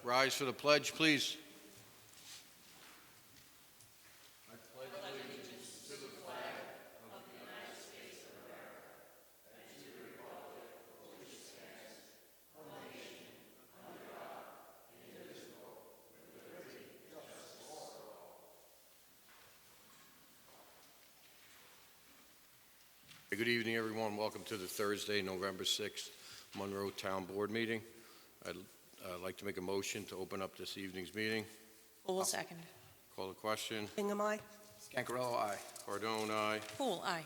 Rise for the pledge, please. Good evening, everyone. Welcome to the Thursday, November 6th, Monroe Town Board meeting. I'd like to make a motion to open up this evening's meeting. Poole, second. Call the question. Hingham, aye. Scancarello, aye. Cardone, aye. Poole, aye.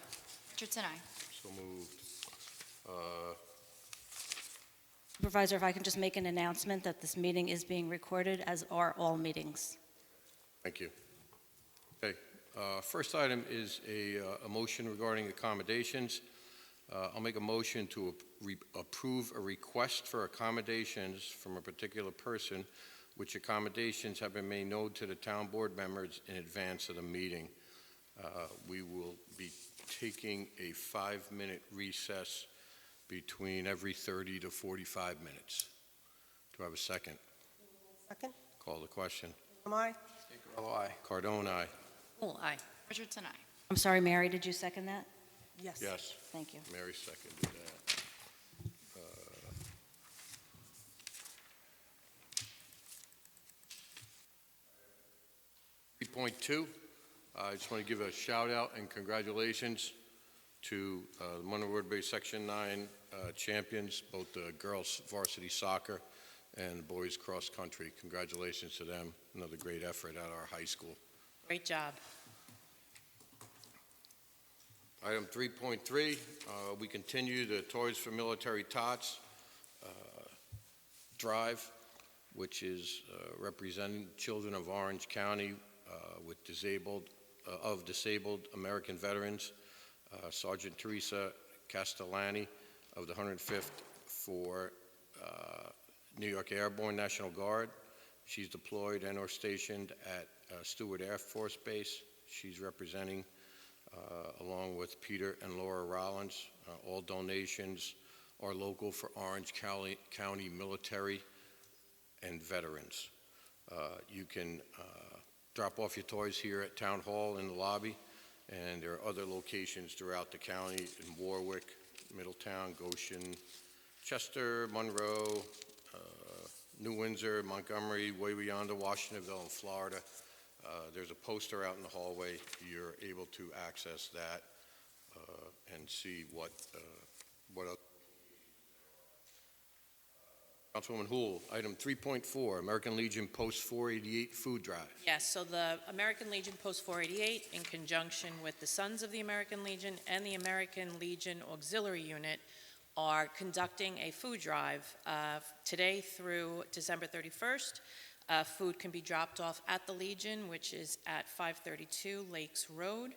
Richardson, aye. So moved. Supervisor, if I can just make an announcement that this meeting is being recorded, as are all meetings. Thank you. Okay. First item is a motion regarding accommodations. I'll make a motion to approve a request for accommodations from a particular person, which accommodations have been made known to the town board members in advance of the meeting. We will be taking a 5-minute recess between every 30 to 45 minutes. Do I have a second? Second. Call the question. Hingham, aye. Scancarello, aye. Cardone, aye. Poole, aye. Richardson, aye. I'm sorry, Mary, did you second that? Yes. Yes. Thank you. Mary seconded that. 3.2, I just want to give a shout out and congratulations to the Monroe Woodbury Section 9 champions, both the girls varsity soccer and boys cross country. Congratulations to them. Another great effort at our high school. Great job. Item 3.3, we continue the Toys for Military Tots drive, which is representing children of Orange County with disabled American veterans. Sergeant Teresa Castellani of the 105th for New York Airborne National Guard. She's deployed and or stationed at Stewart Air Force Base. She's representing along with Peter and Laura Rollins. All donations are local for Orange County military and veterans. You can drop off your toys here at Town Hall in the lobby, and there are other locations throughout the county in Warwick, Middletown, Goshen, Chester, Monroe, New Windsor, Montgomery, way beyond Washingtonville and Florida. There's a poster out in the hallway. You're able to access that and see what else. Councilwoman Houle, item 3.4, American Legion Post 488 food drive. Yes, so the American Legion Post 488, in conjunction with the Sons of the American Legion and the American Legion Auxiliary Unit, are conducting a food drive today through December 31st. Food can be dropped off at the Legion, which is at 532 Lakes Road.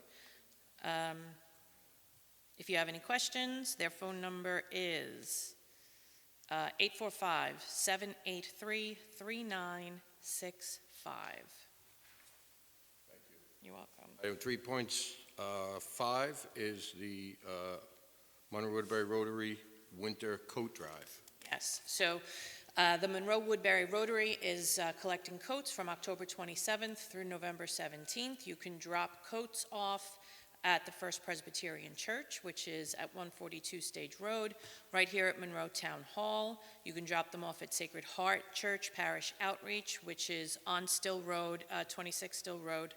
If you have any questions, their phone number is 845-783-3965. Thank you. You're welcome. Item 3.5 is the Monroe Woodbury Rotary Winter Coat Drive. Yes, so the Monroe Woodbury Rotary is collecting coats from October 27th through November 17th. You can drop coats off at the First Presbyterian Church, which is at 142 Stage Road, right here at Monroe Town Hall. You can drop them off at Sacred Heart Church Parish Outreach, which is on Still Road, 26 Still Road.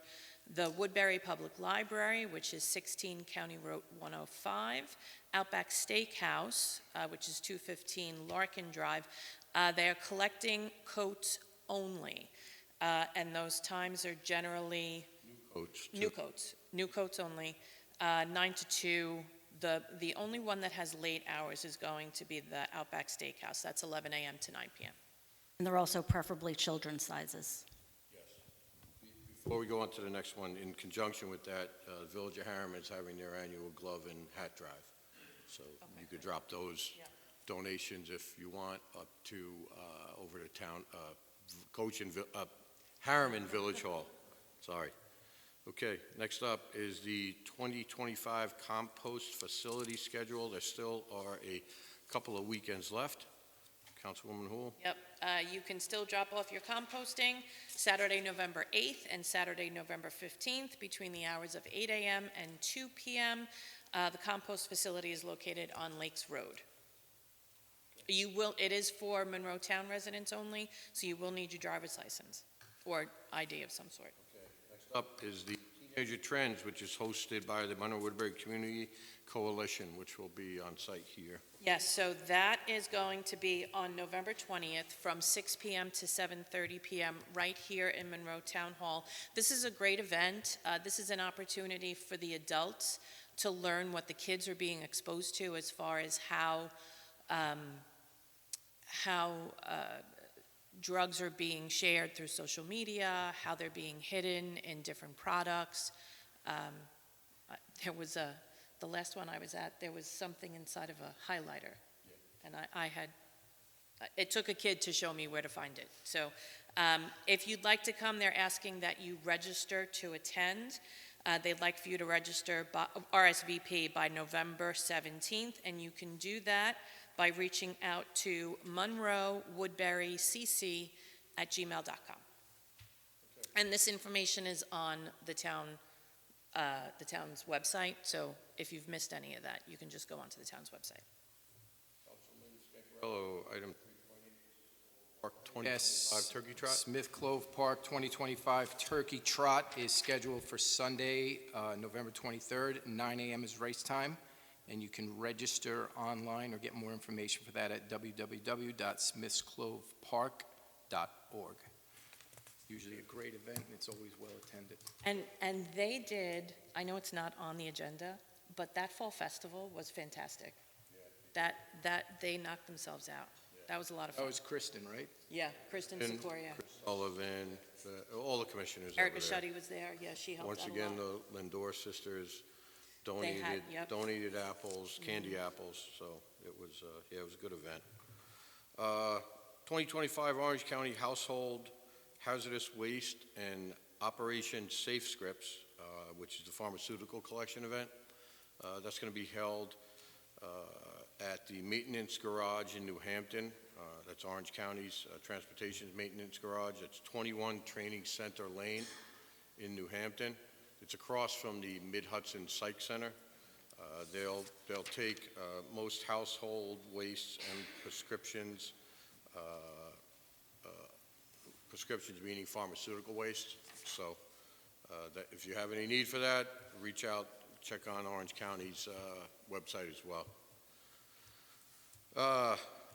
The Woodbury Public Library, which is 16 County Road 105. Outback Steakhouse, which is 215 Larkin Drive. They are collecting coats only, and those times are generally new coats only, 9 to 2. The only one that has late hours is going to be the Outback Steakhouse. That's 11 a.m. to 9 p.m. And they're also preferably children's sizes. Yes. Before we go on to the next one, in conjunction with that, the Village of Harriman is having their annual glove and hat drive. So you could drop those donations if you want up to over to town, Harriman Village Hall. Sorry. Okay, next up is the 2025 compost facility schedule. There still are a couple of weekends left. Councilwoman Hool? Yep, you can still drop off your composting Saturday, November 8th and Saturday, November 15th between the hours of 8 a.m. and 2 p.m. The compost facility is located on Lakes Road. It is for Monroe Town residents only, so you will need your driver's license or ID of some sort. Next up is the Teenager Trends, which is hosted by the Monroe Woodbury Community Coalition, which will be on site here. Yes, so that is going to be on November 20th from 6 p.m. to 7:30 p.m. right here in Monroe Town Hall. This is a great event. This is an opportunity for the adults to learn what the kids are being exposed to as far as how drugs are being shared through social media, how they're being hidden in different products. The last one I was at, there was something inside of a highlighter. And it took a kid to show me where to find it. So if you'd like to come, they're asking that you register to attend. They'd like for you to register RSVP by November 17th, and you can do that by reaching out to monroewoodburycc@gmail.com. And this information is on the town's website, so if you've missed any of that, you can just go onto the town's website. Councilman Scangarello, item 3.8, Park 2025 Yes. Turkey Trot. Smith Clove Park 2025 Turkey Trot is scheduled for Sunday, November 23rd. 9 a.m. is race time, and you can register online or get more information for that at www.smithsclovepark.org. Usually a great event, and it's always well attended. And they did, I know it's not on the agenda, but that fall festival was fantastic. That they knocked themselves out. That was a lot of That fun. was Kristen, right? Yeah, Kristen And Sikoria. Chris Sullivan, all the commissioners Erica over there. Shetty was there, yeah, she helped Once out a again, lot. the Lindor sisters Yep. donated apples, candy apples, so it was a good event. 2025 Orange County Household Hazardous Waste and Operation Safe Scripts, which is the pharmaceutical collection event. That's going to be held at the Maintenance Garage in New Hampton. That's Orange County's Transportation Maintenance Garage. That's 21 Training Center Lane in New Hampton. It's across from the Mid-Hudson Psych Center. They'll take most household wastes and prescriptions, prescriptions meaning pharmaceutical waste. So that if you have any need for that, reach out, check on Orange County's website as well.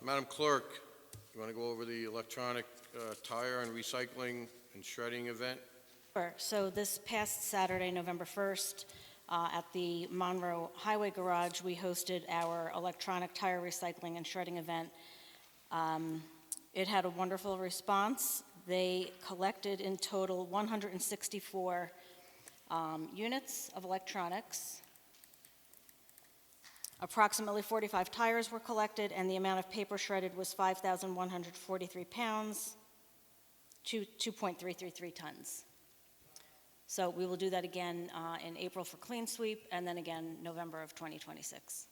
Madam Clerk, you want to go over the electronic tire and recycling and shredding event? Sure. So this past Saturday, November 1st, at the Monroe Highway Garage, we hosted our electronic tire recycling and shredding event. It had a wonderful response. They collected in total 164 units of electronics. Approximately 45 tires were collected, and the amount of paper shredded was 5,143 pounds, 2.333 tons. So we will do that again in April for Clean Sweep, and then again November of 2026.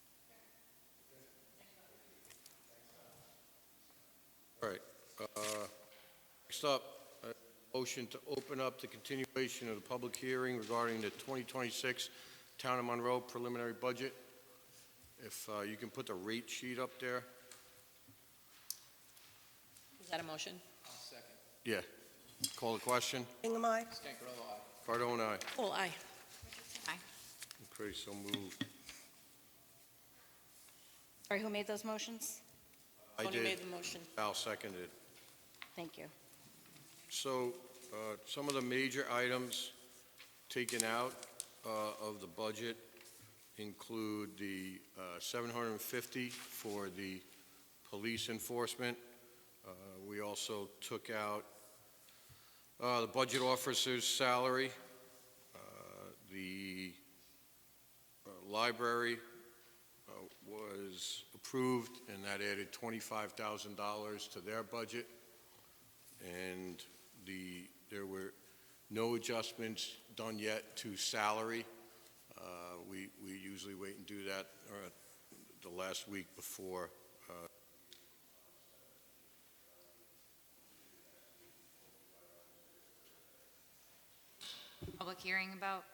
All right. Next up, motion to open up the continuation of the public hearing regarding the 2026 Town of Monroe preliminary budget. If you can put the rate sheet up there. Is that a motion? I'll second. Yeah. Call the question. Hingham, aye. Scangarello, aye. Cardone, aye. Oh, aye. Okay, so moved. Sorry, who made those motions? I Tony did. made the motion. Al seconded. Thank you. So some of the major items taken out of the budget include the $750 for the police enforcement. We also took out the budget officer's salary. The library was approved, and that added $25,000 to their budget. And there were no adjustments done yet to salary. We usually wait and do that the last week before. public hearing about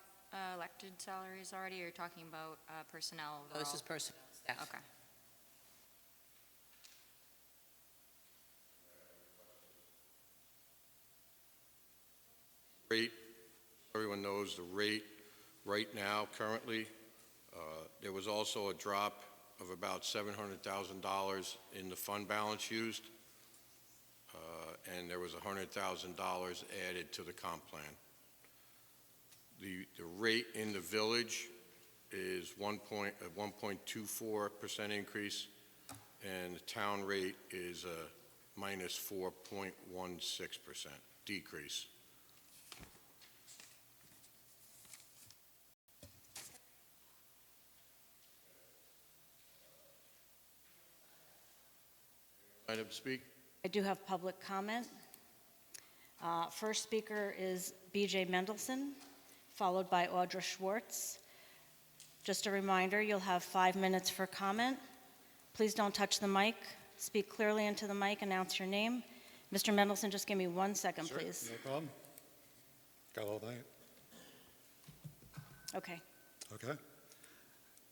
elected salaries already, or you're talking about personnel Oh, this overall? is personnel staff. Okay. Rate, everyone knows the rate right now, currently. There was also a drop of about $700,000 in the fund balance used, and there was $100,000 added to the comp plan. The rate in the village is 1.24% increase, and the town rate is a minus 4.16% decrease. Item to speak? I do have public comment. First speaker is B.J. Mendelson, followed by Audra Schwartz. Just a reminder, you'll have 5 minutes for comment. Please don't touch the mic. Speak clearly into the mic, announce your name. Mr. Mendelson, just give me 1 second, Sure, please. no problem. Got all night. Okay. Okay.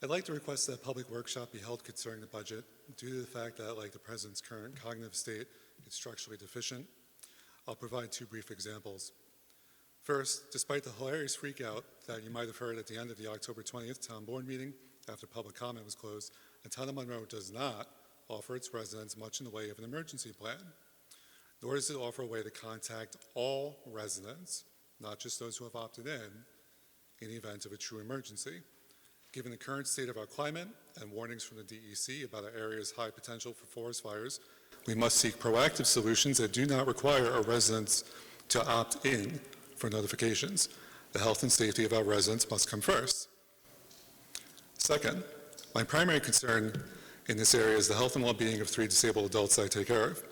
I'd like to request that a public workshop be held concerning the budget due to the fact that, like the President's current cognitive state, it's structurally deficient. I'll provide 2 brief examples. First, despite the hilarious freakout that you might have heard at the end of the October 20th town board meeting after public comment was closed, the town of Monroe does not offer its residents much in the way of an emergency plan, nor does it offer a way to contact all residents, not just those who have opted in the event of a true emergency. Given the current state of our climate and warnings from the DEC about our area's high potential for forest fires, we must seek proactive solutions that do not require our residents to opt in for notifications. The health and safety of our residents must come first. Second, my primary concern in this area is the health and well-being of 3 disabled adults I take care of.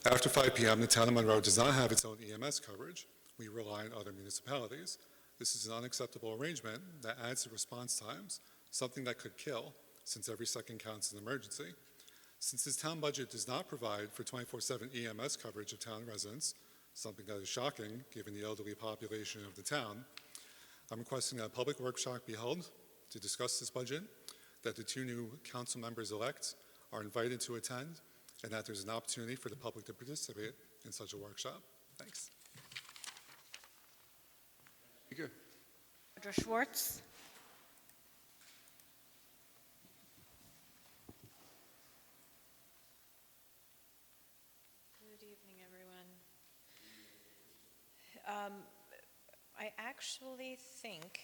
After 5 p.m., the town of Monroe does not have its own EMS coverage. We rely on other municipalities. This is an unacceptable arrangement that adds to response times, something that could kill, since every second counts as an emergency. Since this town budget does not provide for 24/7 EMS coverage of town residents, something that is shocking given the elderly population of the town, I'm requesting that a public workshop be held to discuss this budget, that the 2 new council members-elect are invited to attend, and that there's an opportunity for the public to participate in such a workshop. Thanks. Speaker? Audra Schwartz. Good evening, everyone. I actually think,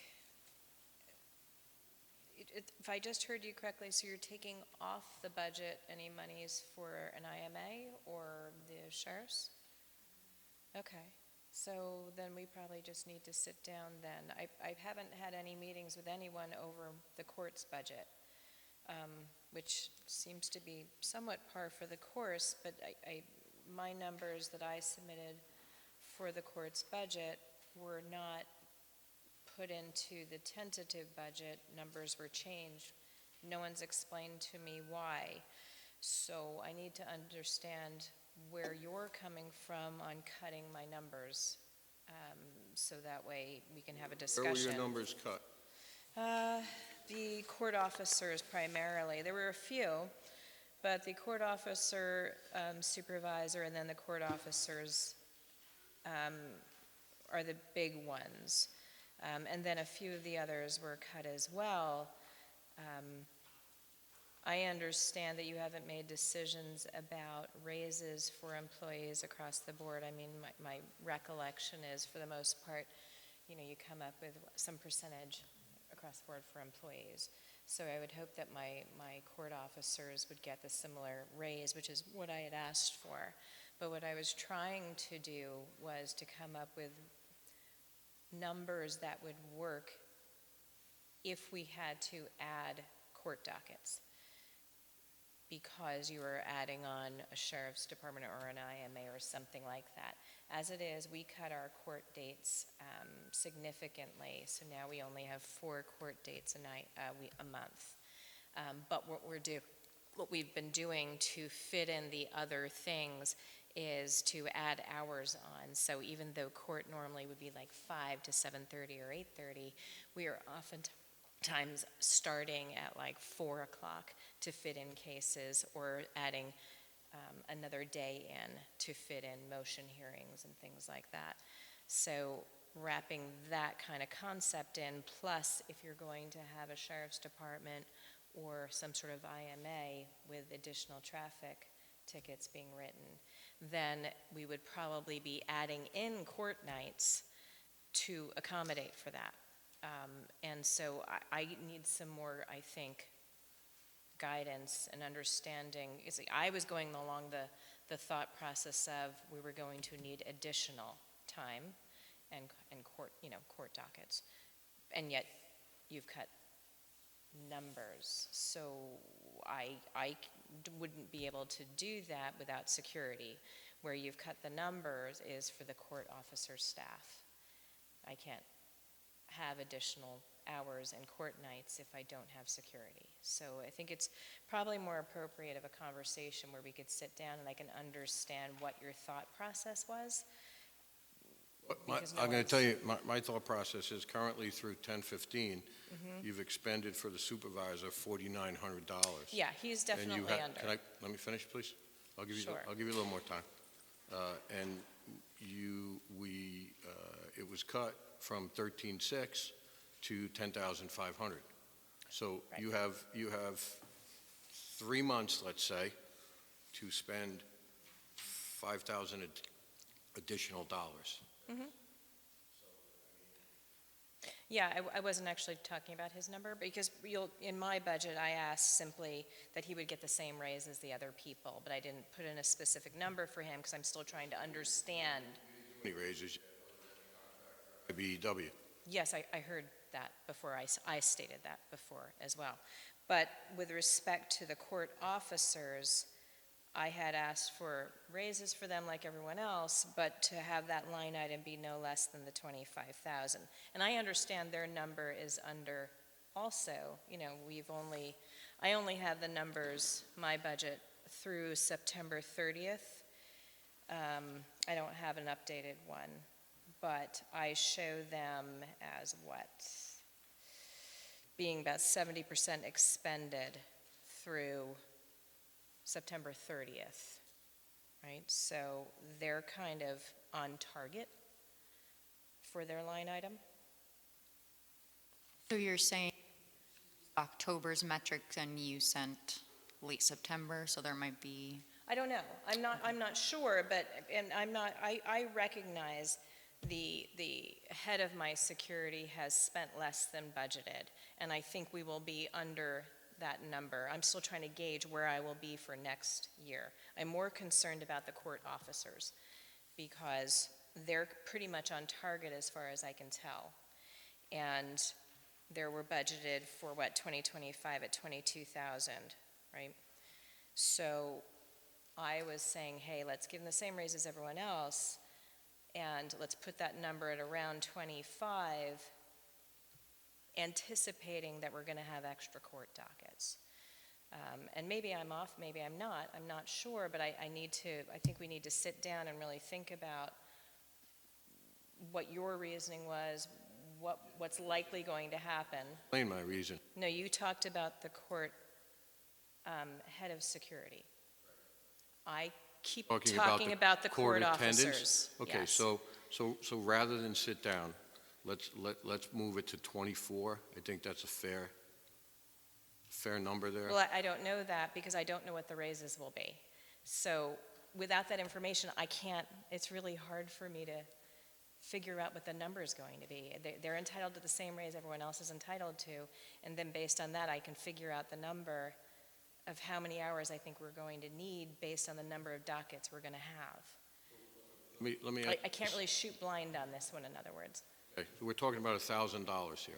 if I just heard you correctly, so you're taking off the budget any monies for an IMA or the sheriff's? Okay, so then we probably just need to sit down then. I haven't had any meetings with anyone over the court's budget, which seems to be somewhat par for the course, but my numbers that I submitted for the court's budget were not put into the tentative budget. Numbers were changed. No one's explained to me why. So I need to understand where you're coming from on cutting my numbers, so that way we can have a discussion. Where were your numbers cut? The court officers primarily. There were a few, but the court officer, supervisor, and then the court officers are the big ones. And then a few of the others were cut as well. I understand that you haven't made decisions about raises for employees across the board. I mean, my recollection is, for the most part, you come up with some percentage across the board for employees. So I would hope that my court officers would get the similar raise, which is what I had asked for. But what I was trying to do was to come up with numbers that would work if we had to add court dockets, because you were adding on a sheriff's department or an IMA or something like that. As it is, we cut our court dates significantly, so now we only have 4 court dates a month. But what we've been doing to fit in the other things is to add hours on. So even though court normally would be like 5 to 7:30 or 8:30, we are oftentimes starting at like 4 o'clock to fit in cases, or adding another day in to fit in motion hearings and things like that. So wrapping that kind of concept in, plus if you're going to have a sheriff's department or some sort of IMA with additional traffic tickets being written, then we would probably be adding in court nights to accommodate for that. And so I need some more, I think, guidance and understanding. I was going along the thought process of we were going to need additional time and court dockets, and yet you've cut numbers. So I wouldn't be able to do that without security. Where you've cut the numbers is for the court officer staff. I can't have additional hours and court nights if I don't have security. So I think it's probably more appropriate of a conversation where we could sit down and I can understand what your thought process was. Because no I'm going to one's- tell you, my thought process is currently through 10/15, Mhm. you've expended for the supervisor $4,900. Yeah, he's And you definitely ha- under. Can I, let me finish, please? Sure. I'll give you a little more time. And it was cut from 13,600 to 10,500. So Right. you have 3 months, let's say, to spend 5,000 additional dollars. Yeah, I wasn't actually talking about his number, because in my budget, I asked simply that he would get the same raise as the other people, but I didn't put in a specific number for him, because I'm still trying to understand. Any raises? BEW. Yes, I heard that before, I stated that before as well. But with respect to the court officers, I had asked for raises for them like everyone else, but to have that line item be no less than the 25,000. And I understand their number is under also, I only have the numbers, my budget, through September 30th. I don't have an updated one, but I show them as being about 70% expended through September 30th, right? So they're kind of on target for their line item. So you're saying October's metrics and you sent late September, so there might be, I don't know. I'm not sure, but, and I recognize the head of my security has spent less than budgeted, and I think we will be under that number. I'm still trying to gauge where I will be for next year. I'm more concerned about the court officers because they're pretty much on target as far as I can tell. And they were budgeted for 2025 at 22,000, right? So I was saying, hey, let's give them the same raise as everyone else, and let's put that number at around 25, anticipating that we're going to have extra court dockets. And maybe I'm off, maybe I'm not sure, but I think we need to sit down and really think about what your reasoning was, what's likely going to happen. Explain my reason. No, you talked about the court head of security. I keep talking about the court attendance? officers. Okay, Yes. so rather than sit down, let's move it to 24. I think that's a fair number there. Well, I don't know that because I don't know what the raises will be. So without that information, it's really hard for me to figure out what the number is going to be. They're entitled to the same raise everyone else is entitled to, and then based on that, I can figure out the number of how many hours I think we're going to need based on the number of dockets we're going to have. Let me. I can't really shoot blind on this one, in other words. Okay, so we're talking about $1,000 here.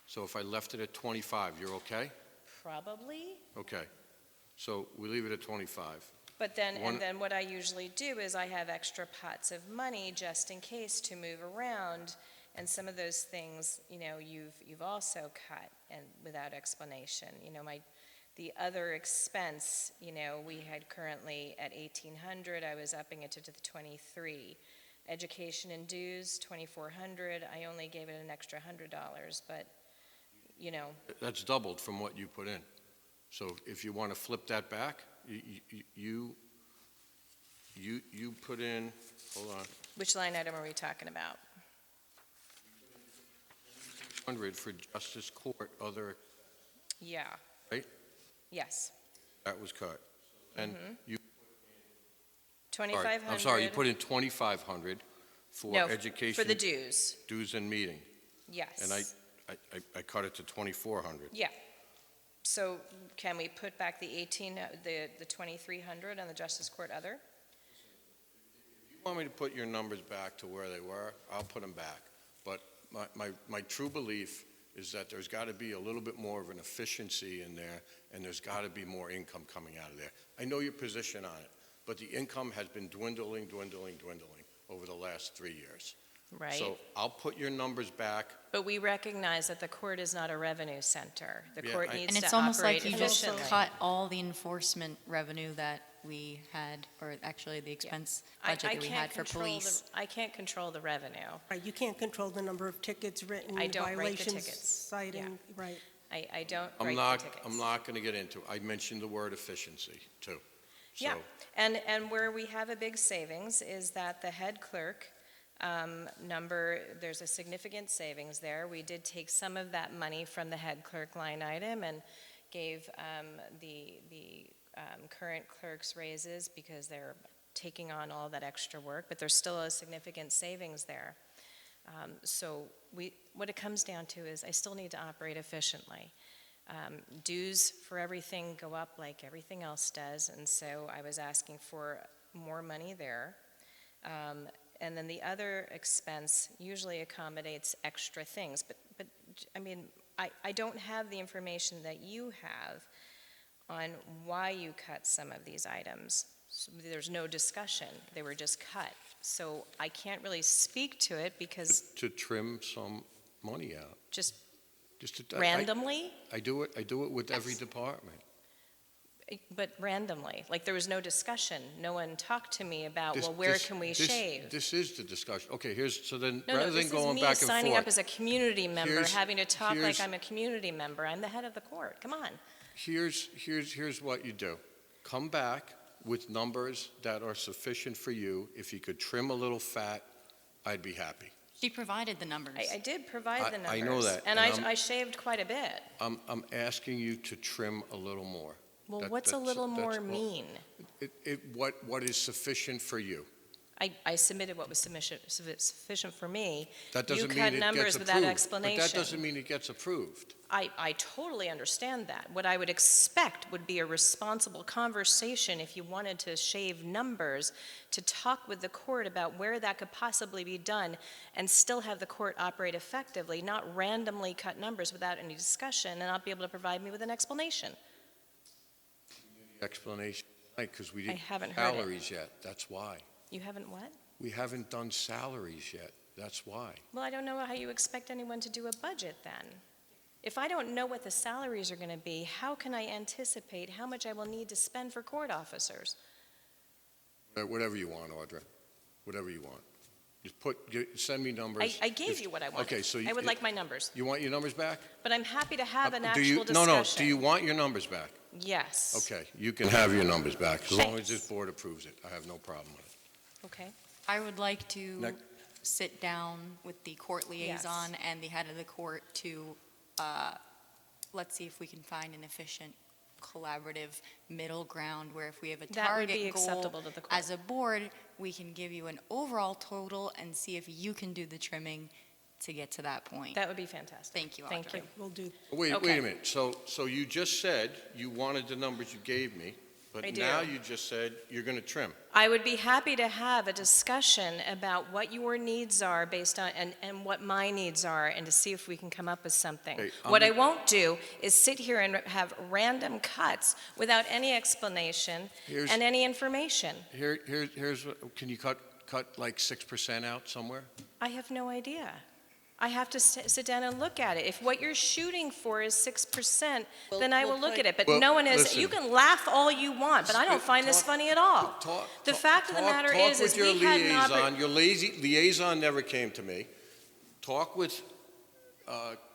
So if I left it at 25, you're okay? Probably. Okay. So we leave it at 25. But then, One- and then what I usually do is I have extra pots of money just in case to move around, and some of those things, you've also cut and without explanation. The other expense, we had currently at 1,800, I was upping it to the 23. Education and dues, 2,400, I only gave it an extra $100, but, That's doubled from what you put in. So if you want to flip that back, you put in, hold on, which line item are we talking about? 100 for justice court, other, Yeah. Right? Yes. that was cut. And you, 2,500. I'm sorry, you put in 2,500 for No, education. for the dues, Dues and meeting. yes. And I cut it to 2,400. Yeah. So can we put back the 2,300 on the Justice Court other? If you want me to put your numbers back to where they were, I'll put them back. But my true belief is that there's got to be a little bit more of an efficiency in there, and there's got to be more income coming out of there. I know your position on it, but the income has been dwindling over the last 3 years. Right. So I'll put your numbers back. But we recognize that the court is not a revenue center. The Yeah, court I- needs And it's to almost operate like you just efficiently. cut all the enforcement revenue that we had, or actually the expense budget that we had for police. I can't control the revenue. Right, you can't control the number of tickets written, I don't write the violations, tickets. citing, right. I don't I'm write not, the tickets. I'm not going to get into it. I mentioned the word efficiency, too. Yeah, So, and where we have a big savings is that the head clerk number, there's a significant savings there. We did take some of that money from the head clerk line item and gave the current clerks raises because they're taking on all that extra work, but there's still a significant savings there. So what it comes down to is I still need to operate efficiently. Dues for everything go up like everything else does, and so I was asking for more money there. And then the other expense usually accommodates extra things, but I mean, I don't have the information that you have on why you cut some of these items. So there's no discussion, they were just cut. So I can't really speak to it because to trim some money out. just Just to, randomly, I do it with every Yes. department. but randomly, like there was no discussion. No one talked to me about, This- well, where this- can we this- shave? This is the discussion. Okay, so then, No, rather this than is going me back and signing up forth, as a community member, Here's- having to talk like here's- I'm a community member. I'm the head of the court. Come on. here's what you do. Come back with numbers that are sufficient for you. If you could trim a little fat, I'd be happy. She provided the numbers. I did provide the numbers. I know that, And and I shaved quite a bit. I'm asking you to trim a little more. Well, That- what's a that's- little that's more all. mean? What is sufficient for you? I submitted what was sufficient for me. That doesn't mean You cut it numbers gets without approved. explanation. But that doesn't mean it gets approved. I totally understand that. What I would expect would be a responsible conversation if you wanted to shave numbers, to talk with the court about where that could possibly be done and still have the court operate effectively, not randomly cut numbers without any discussion and not be able to provide me with an explanation. Explanation, because we didn't haven't do heard it. salaries yet. That's why. You haven't what? We haven't done salaries yet. That's why. Well, I don't know how you expect anyone to do a budget then. If I don't know what the salaries are going to be, how can I anticipate how much I will need to spend for court officers? Whatever you want, Audra. Whatever you want. Just send me numbers. I gave you what I wanted. Okay, so I would like my numbers, You want your numbers back? but I'm happy to have an Do you- actual No, discussion. no. Do you want your numbers back? Yes. Okay, you can have your numbers back as long as Thanks. this board approves it. I have no problem with it. Okay. I would like to Next. sit down with the court liaison and the head of the court to, let's see if we can find an efficient, collaborative middle ground where if we have a That would be target goal acceptable to the court. as a board, we can give you an overall total and see if you can do the trimming to get to that point. That would be fantastic. Thank you, Thank Audra. you. We'll do, Wait Okay. a minute. So you just said you wanted the numbers you gave me, but I do. now you just said you're going to trim. I would be happy to have a discussion about what your needs are based on, and what my needs are, and to see if we can come up with something. Hey, What I won't do is sit here and have random cuts without any explanation Here's- and any information. Here's what, can you cut like 6% out somewhere? I have no idea. I have to sit down and look at it. If what you're shooting for is 6%, then I we'll will look put- at it. But Well, no one is, listen. you can laugh all you want, but I don't find this funny at all. The fact of the matter is with your we had an liaison. Your liaison never came to me. Talk with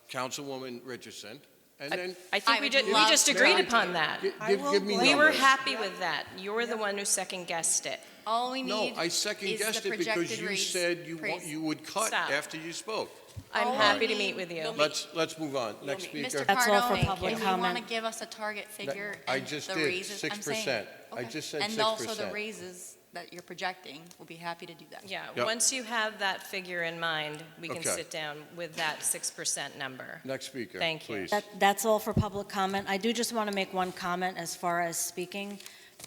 Councilwoman Richardson, and then I think I we would we love just to agreed talk upon that. I will give me blame We were numbers. happy with that. You're the one who second guessed it. All we No, need I is second the guessed it because projected you raise. said praise. you would cut Stop. after you spoke. I'm All happy we to meet need- with you. Let's move on. Next Mr. speaker. That's all for Cardone, public if you want to comment. give us a target figure I and just the did, raises, I'm saying. 6%. I Okay. just said And also the 6%. raises that you're projecting, we'll be happy to do that. Yeah, Yep. once you have that figure in mind, we can Okay. sit down with that 6% number. Next speaker, Thank you. please. That's all for public comment. I do just want to make one comment as far as speaking.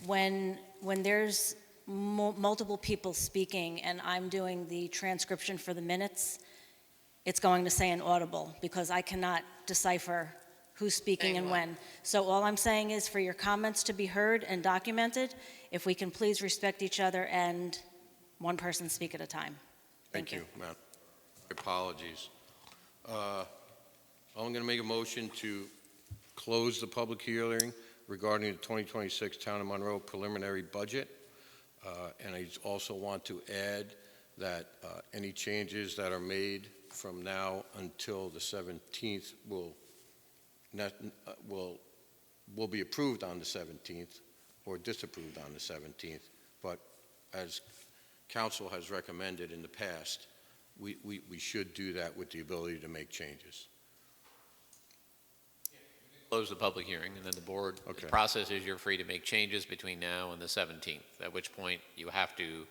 When there's multiple people speaking and I'm doing the transcription for the minutes, it's going to say inaudible because I cannot decipher who's speaking and when. So all I'm saying is for your comments to be heard and documented, if we can please respect each other and one person speak at a time. Thank you, ma'am. Apologies. I'm going to make a motion to close the public hearing regarding the 2026 Town of Monroe preliminary budget. And I also want to add that any changes that are made from now until the 17th will be approved on the 17th or disapproved on the 17th. But as council has recommended in the past, we should do that with the ability to make changes. Close the public hearing, and then the board, Okay. the process is you're free to make changes between now and the 17th, at which point you have to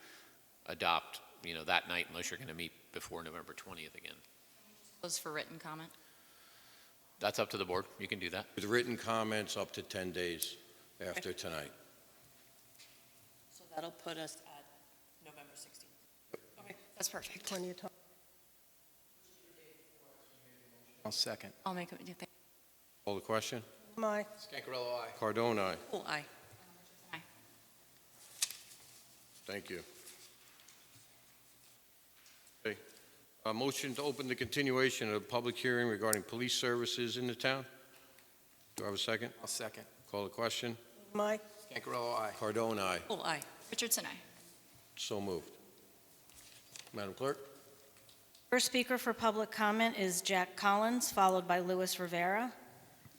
adopt, that night unless you're going to meet before November 20th again. Close for written comment. That's up to the board. You can do that. With written comments up to 10 days after tonight. So that'll put us at November 16th. That's perfect. Plenty of time. I'll second. I'll make a, Call the question? My, Scancarello, aye. Cardone, aye. Oh, aye. Thank you. Okay. A motion to open the continuation of the public hearing regarding police services in the town. Do I have a second? I'll second. Call the question? my, Scancarello, aye. Cardone, aye. Oh, aye. Richardson, aye. So moved. Madam Clerk? First speaker for public comment is Jack Collins, followed by Louis Rivera.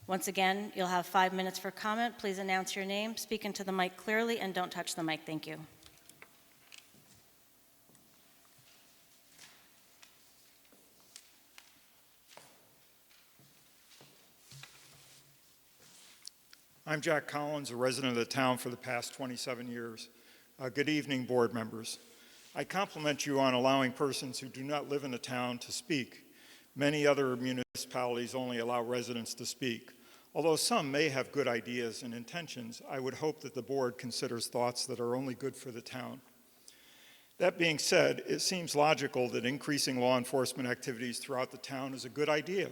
Once again, you'll have 5 minutes for comment. Please announce your name, speak into the mic clearly, and don't touch the mic. Thank you. I'm Jack Collins, a resident of the town for the past 27 years. Good evening, board members. I compliment you on allowing persons who do not live in the town to speak. Many other municipalities only allow residents to speak. Although some may have good ideas and intentions, I would hope that the board considers thoughts that are only good for the town. That being said, it seems logical that increasing law enforcement activities throughout the town is a good idea,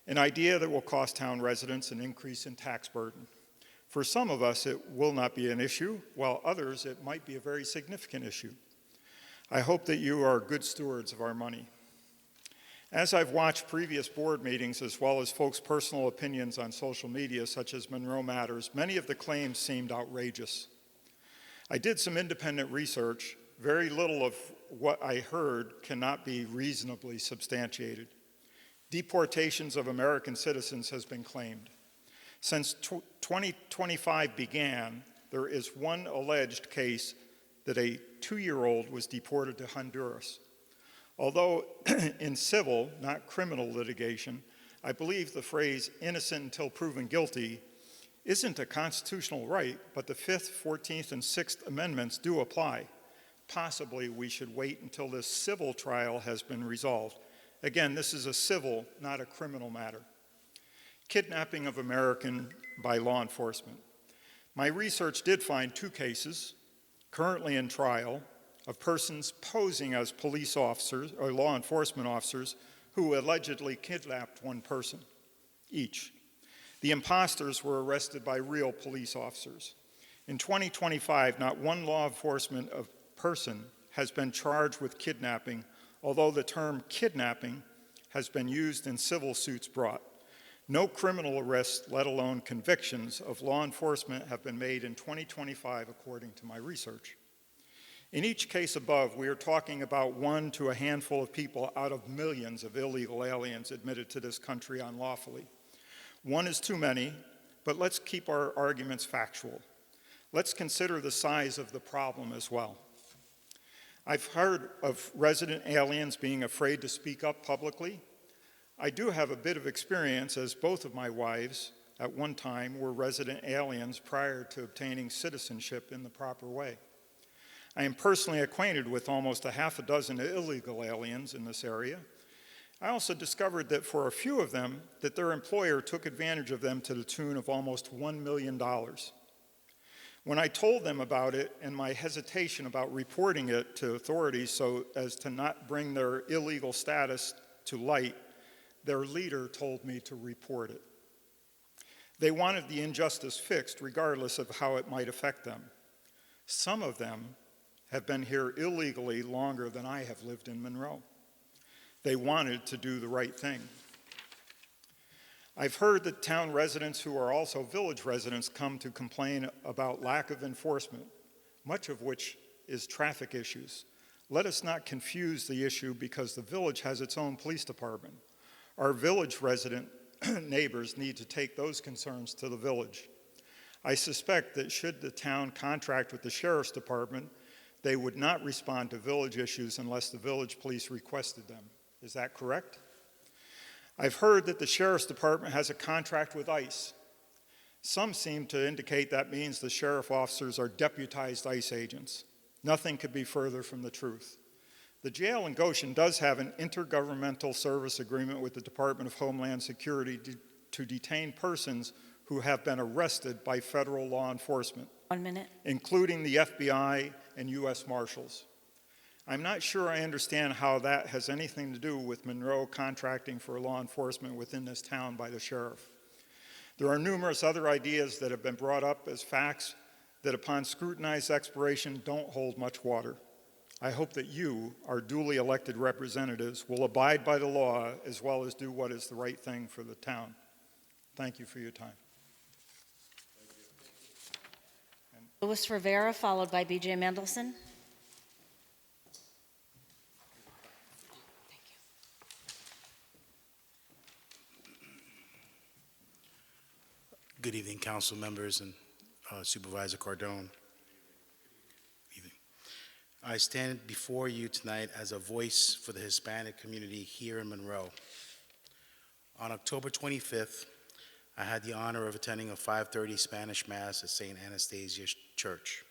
an idea that will cost town residents an increase in tax burden. For some of us, it will not be an issue, while others, it might be a very significant issue. I hope that you are good stewards of our money. As I've watched previous board meetings, as well as folks' personal opinions on social media, such as Monroe Matters, many of the claims seemed outrageous. I did some independent research. Very little of what I heard cannot be reasonably substantiated. Deportations of American citizens has been claimed. Since 2025 began, there is one alleged case that a 2-year-old was deported to Honduras. Although in civil, not criminal litigation, I believe the phrase innocent until proven guilty isn't a constitutional right, but the 5th, 14th, and 6th Amendments do apply. Possibly we should wait until this civil trial has been resolved. Again, this is a civil, not a criminal matter. Kidnapping of American by law enforcement. My research did find 2 cases currently in trial of persons posing as police officers or law enforcement officers who allegedly kidnapped one person each. The imposters were arrested by real police officers. In 2025, not one law enforcement person has been charged with kidnapping, although the term kidnapping has been used in civil suits brought. No criminal arrests, let alone convictions, of law enforcement have been made in 2025, according to my research. In each case above, we are talking about one to a handful of people out of millions of illegal aliens admitted to this country unlawfully. One is too many, but let's keep our arguments factual. Let's consider the size of the problem as well. I've heard of resident aliens being afraid to speak up publicly. I do have a bit of experience, as both of my wives at one time were resident aliens prior to obtaining citizenship in the proper way. I am personally acquainted with almost a half a dozen illegal aliens in this area. I also discovered that for a few of them, that their employer took advantage of them to the tune of almost $1 million. When I told them about it and my hesitation about reporting it to authorities so as to not bring their illegal status to light, their leader told me to report it. They wanted the injustice fixed regardless of how it might affect them. Some of them have been here illegally longer than I have lived in Monroe. They wanted to do the right thing. I've heard that town residents who are also village residents come to complain about lack of enforcement, much of which is traffic issues. Let us not confuse the issue because the village has its own police department. Our village resident neighbors need to take those concerns to the village. I suspect that should the town contract with the sheriff's department, they would not respond to village issues unless the village police requested them. Is that correct? I've heard that the sheriff's department has a contract with ICE. Some seem to indicate that means the sheriff officers are deputized ICE agents. Nothing could be further from the truth. The jail in Goshen does have an intergovernmental service agreement with the Department of Homeland Security to detain persons who have been arrested by federal law enforcement. 1 minute. Including the FBI and U.S. Marshals. I'm not sure I understand how that has anything to do with Monroe contracting for law enforcement within this town by the sheriff. There are numerous other ideas that have been brought up as facts that upon scrutinized exploration don't hold much water. I hope that you, our duly elected representatives, will abide by the law as well as do what is the right thing for the town. Thank you for your time. Louis Rivera, followed by B.J. Mendelson. Good evening, council members and Supervisor Cardone. Evening. I stand before you tonight as a voice for the Hispanic community here in Monroe. On October 25th, I had the honor of attending a 5:30 Spanish Mass at St. Anastasia Church.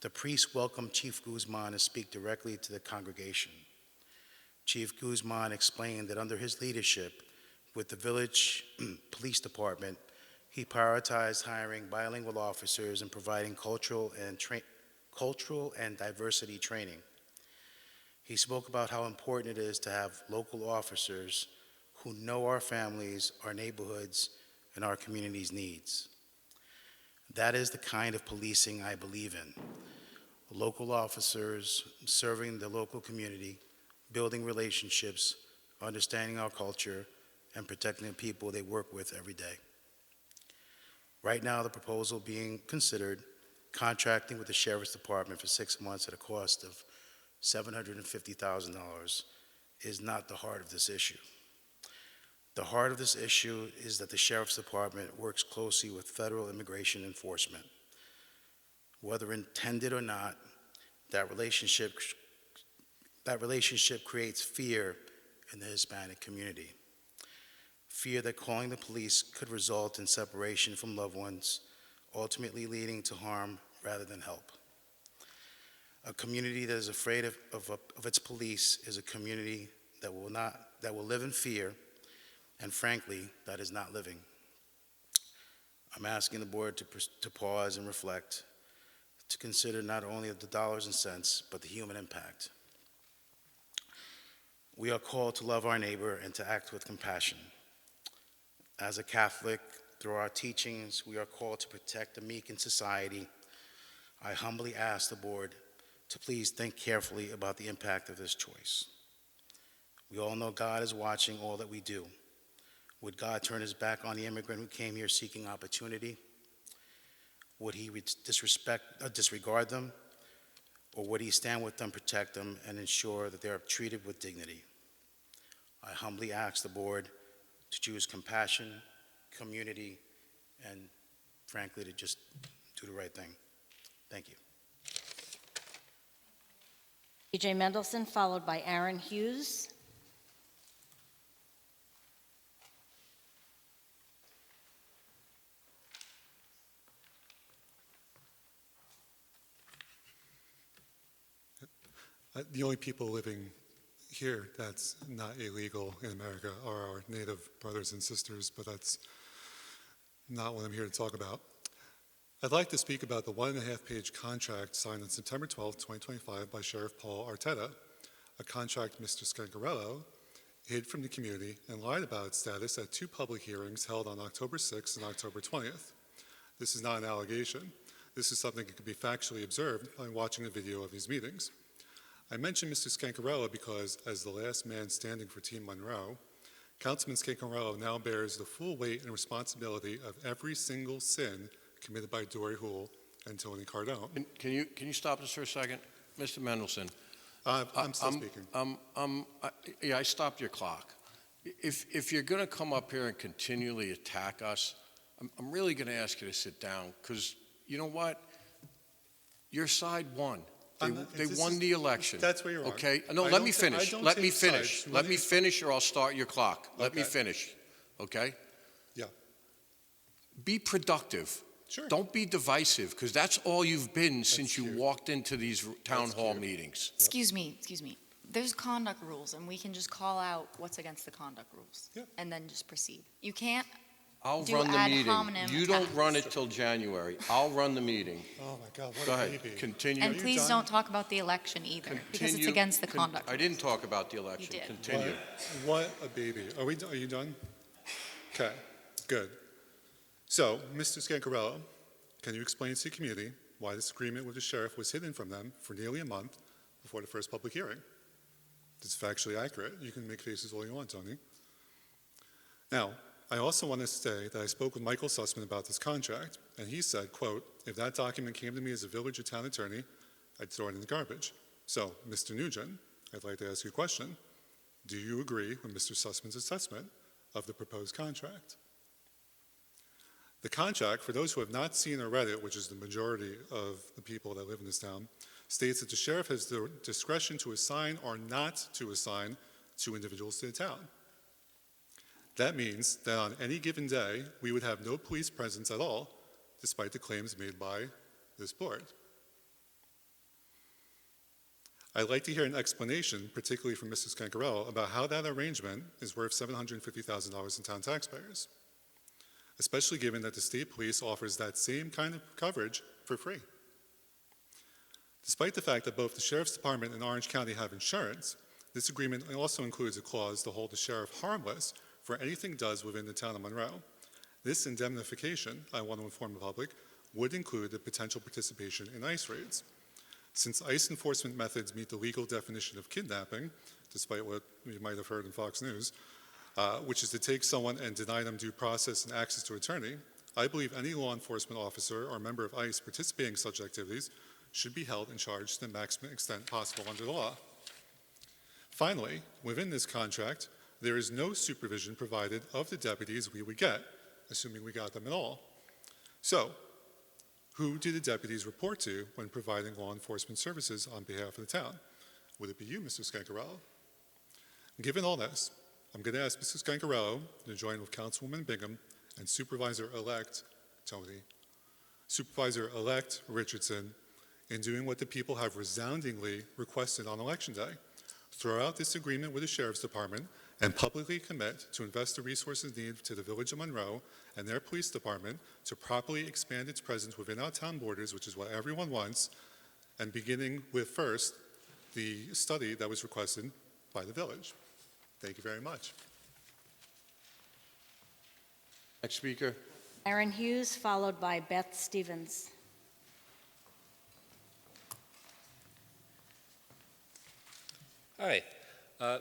The priest welcomed Chief Guzman to speak directly to the congregation. Chief Guzman explained that under his leadership with the village police department, he prioritized hiring bilingual officers and providing cultural and diversity training. He spoke about how important it is to have local officers who know our families, our neighborhoods, and our community's needs. That is the kind of policing I believe in. Local officers serving the local community, building relationships, understanding our culture, and protecting the people they work with every day. Right now, the proposal being considered, contracting with the Sheriff's Department for 6 months at a cost of $750,000, is not the heart of this issue. The heart of this issue is that the Sheriff's Department works closely with federal immigration enforcement. Whether intended or not, that relationship creates fear in the Hispanic community. Fear that calling the police could result in separation from loved ones, ultimately leading to harm rather than help. A community that is afraid of its police is a community that will live in fear, and frankly, that is not living. I'm asking the board to pause and reflect, to consider not only the dollars and cents, but the human impact. We are called to love our neighbor and to act with compassion. As a Catholic, through our teachings, we are called to protect the meek in society. I humbly ask the board to please think carefully about the impact of this choice. We all know God is watching all that we do. Would God turn his back on the immigrant who came here seeking opportunity? Would he disregard them? Or would he stand with them, protect them, and ensure that they are treated with dignity? I humbly ask the board to choose compassion, community, and frankly, to just do the right thing. Thank you. E.J. Mendelson, followed by Aaron Hughes. The only people living here that's not illegal in America are our native brothers and sisters, but that's not what I'm here to talk about. I'd like to speak about the 1.5-page contract signed on September 12, 2025 by Sheriff Paul Arteta, a contract Mr. Scancarello hid from the community and lied about its status at 2 public hearings held on October 6th and October 20th. This is not an allegation. This is something that can be factually observed by watching a video of these meetings. I mention Mr. Scancarello because, as the last man standing for Team Monroe, Councilman Scancarello now bears the full weight and responsibility of every single sin committed by Dory Houle and Tony Cardone. Can you stop this for a second? Mr. Mendelson. I'm still speaking. I stopped your clock. If you're going to come up here and continually attack us, I'm really going to ask you to sit down, because you know what? Your side won. They won the election. That's where you're okay? No, let me finish. Let me finish, or I'll start your clock. Let me finish, okay? Yeah. Be productive. Sure. Don't be divisive, because that's all you've been since you walked into these town hall meetings. Excuse me. There's conduct rules, and we can just call out what's against the conduct rules. Yep. And then just proceed. You can't I'll do run the ad meeting. hominem You don't attacks. run it till January. I'll run the meeting. Oh my God, what Go a ahead, baby. continue. And please don't talk about the election either, because it's against the conduct. I didn't talk about the election. did. Continue. What a baby. Are you done? Okay, good. So, Mr. Scancarello, can you explain to the community why this agreement with the sheriff was hidden from them for nearly a month before the first public hearing? It's factually accurate. You can make faces all you want, Tony. Now, I also want to say that I spoke with Michael Sussman about this contract, and he said, quote, if that document came to me as a village or town attorney, I'd throw it in the garbage. So, Mr. Nugent, I'd like to ask you a question. Do you agree with Mr. Sussman's assessment of the proposed contract? The contract, for those who have not seen or read it, which is the majority of the people that live in this town, states that the sheriff has the discretion to assign or not to assign 2 individuals to the town. That means that on any given day, we would have no police presence at all, despite the claims made by this board. I'd like to hear an explanation, particularly from Mrs. Scancarello, about how that arrangement is worth $750,000 in town taxpayers, especially given that the state police offers that same kind of coverage for free. Despite the fact that both the Sheriff's Department and Orange County have insurance, this agreement also includes a clause to hold the sheriff harmless for anything he does within the town of Monroe. This indemnification, I want to inform the public, would include the potential participation in ICE raids. Since ICE enforcement methods meet the legal definition of kidnapping, despite what you might have heard in Fox News, which is to take someone and deny them due process and access to attorney, I believe any law enforcement officer or member of ICE participating in such activities should be held and charged to the maximum extent possible under the law. Finally, within this contract, there is no supervision provided of the deputies we would get, assuming we got them at all. So, who do the deputies report to when providing law enforcement services on behalf of the town? Would it be you, Mr. Scancarello? Given all this, I'm going to ask Mrs. Scancarello to join with Councilwoman Bingham and Supervisor-elect Tony, Supervisor-elect Richardson, in doing what the people have resoundingly requested on Election Day. Throw out this agreement with the Sheriff's Department and publicly commit to invest the resources needed to the Village of Monroe and their police department to properly expand its presence within our town borders, which is what everyone wants, and beginning with first the study that was requested by the village. Thank you very much. Next speaker. Aaron Hughes, followed by Beth Stevens. Hi.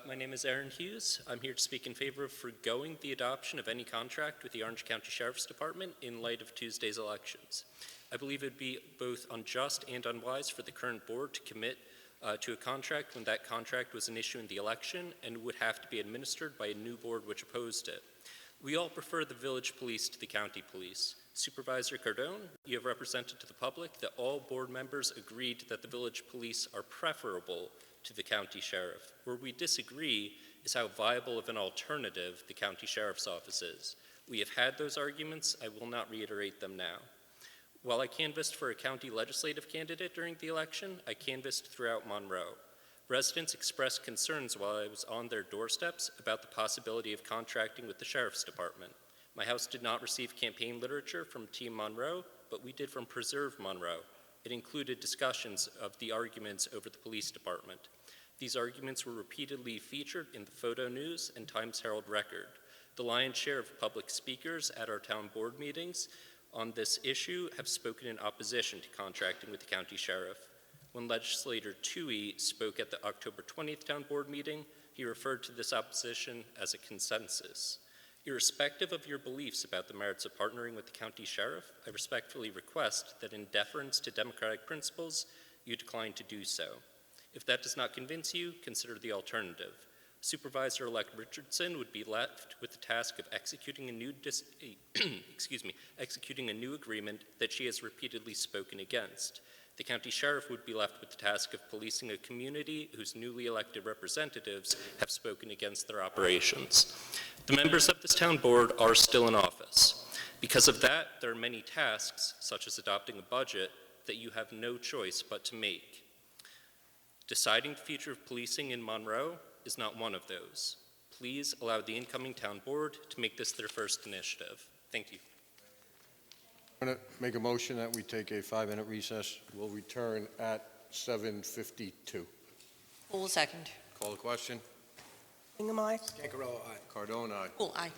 My name is Aaron Hughes. I'm here to speak in favor of forgoing the adoption of any contract with the Orange County Sheriff's Department in light of Tuesday's elections. I believe it would be both unjust and unwise for the current board to commit to a contract when that contract was an issue in the election and would have to be administered by a new board which opposed it. We all prefer the village police to the county police. Supervisor Cardone, you have represented to the public that all board members agreed that the village police are preferable to the county sheriff. Where we disagree is how viable of an alternative the county sheriff's office is. We have had those arguments. I will not reiterate them now. While I canvassed for a county legislative candidate during the election, I canvassed throughout Monroe. Residents expressed concerns while I was on their doorsteps about the possibility of contracting with the Sheriff's Department. My house did not receive campaign literature from Team Monroe, but we did from Preserve Monroe. It included discussions of the arguments over the police department. These arguments were repeatedly featured in the Photo News and Times-Herald Record. The lion's share of public speakers at our town board meetings on this issue have spoken in opposition to contracting with the county sheriff. When Legislator Toohey spoke at the October 20th town board meeting, he referred to this opposition as a consensus. Irrespective of your beliefs about the merits of partnering with the county sheriff, I respectfully request that in deference to democratic principles, you decline to do so. If that does not convince you, consider the alternative. Supervisor-elect Richardson would be left with the task of executing a new executing a new agreement that she has repeatedly spoken against. The county sheriff would be left with the task of policing a community whose newly elected representatives have spoken against their operations. The members of this town board are still in office. Because of that, there are many tasks, such as adopting a budget, that you have no choice but to make. Deciding the future of policing in Monroe is not one of those. Please allow the incoming town board to make this their first initiative. Thank you. I'm going to make a motion that we take a 5-minute recess. We'll return at 7:52. Full second. Call the question. Hingham, aye. Cancarella, aye. Cardone, aye. Full aye.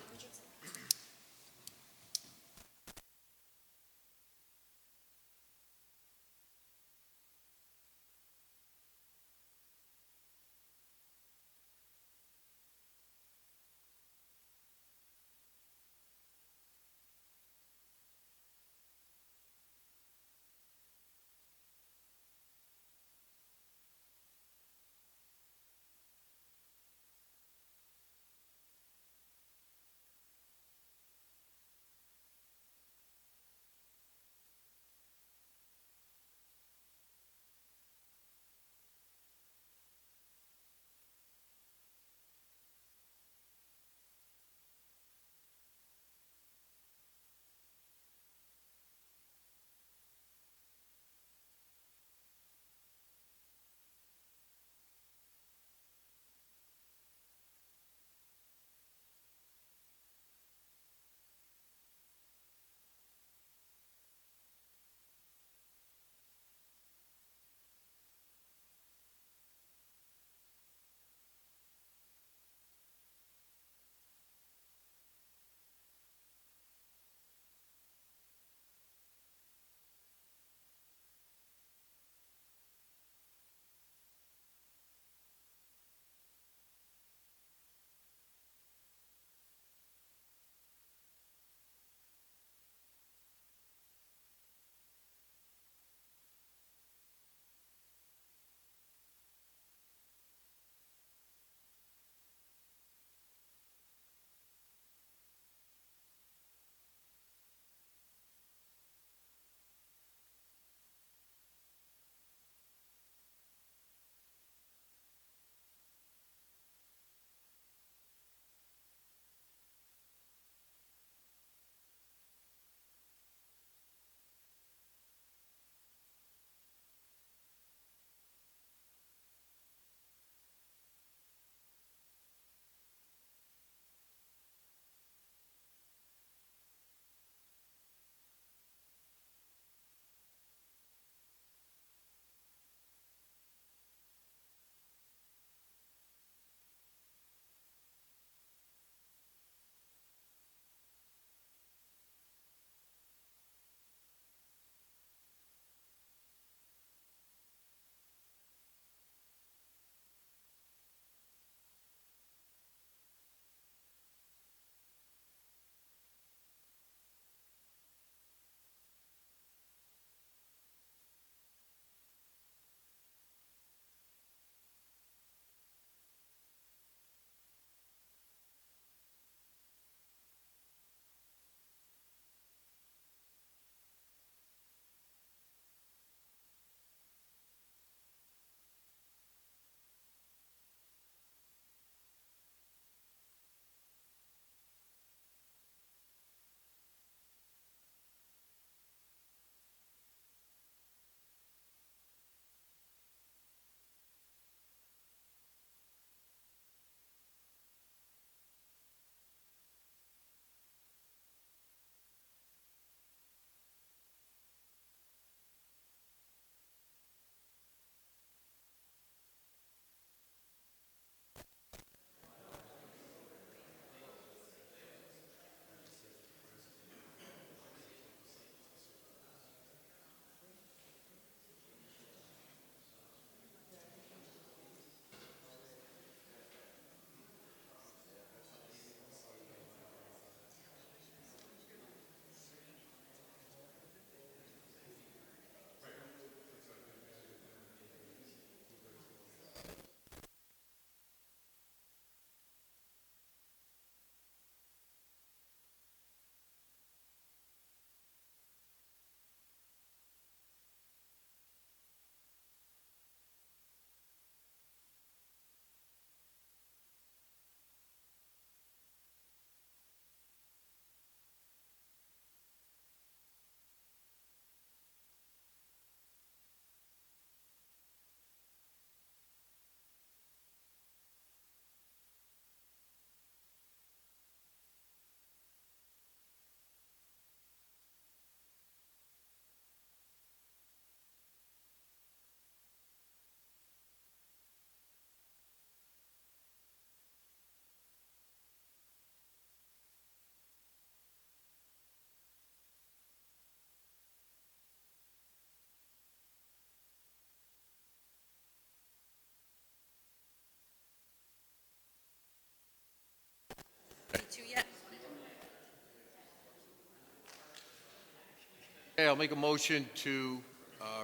Okay, I'll make a motion to,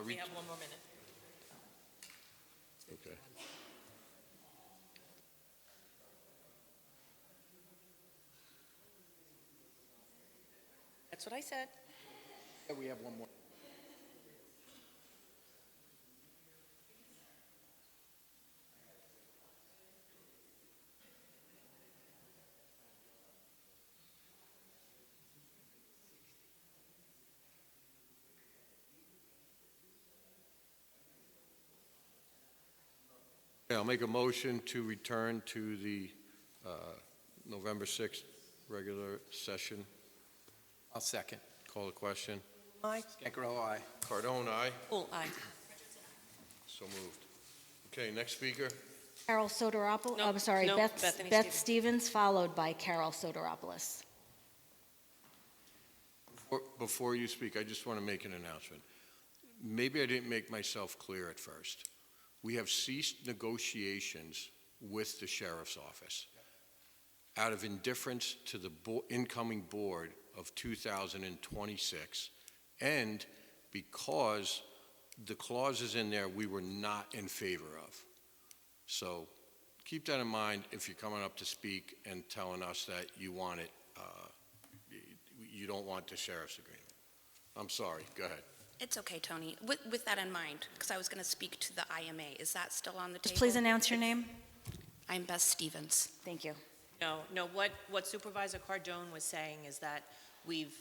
We have one more minute. okay. That's what I said. Yeah, we have one more. Okay, I'll make a motion to return to the November 6th regular session. I'll second. Call the question. Aye. Scangarello, aye. Cardone, aye. Oh, aye. So moved. Okay, next speaker. Carol Soteropoulos, No, I'm sorry, no, Beth Bethany Beth Stevens, followed by Carol Soteropoulos. Before you speak, I just want to make an announcement. Maybe I didn't make myself clear at first. We have ceased negotiations with the sheriff's office out of indifference to the incoming board of 2026, and because the clauses in there we were not in favor of. So keep that in mind if you're coming up to speak and telling us that you want it, you don't want the sheriff's agreement. I'm sorry, go ahead. It's okay, Tony. With that in mind, because I was going to speak to the IMA, is that still on the table? Just please announce your name. I'm Beth Stevens. Thank you. No, what Supervisor Cardone was saying is that we've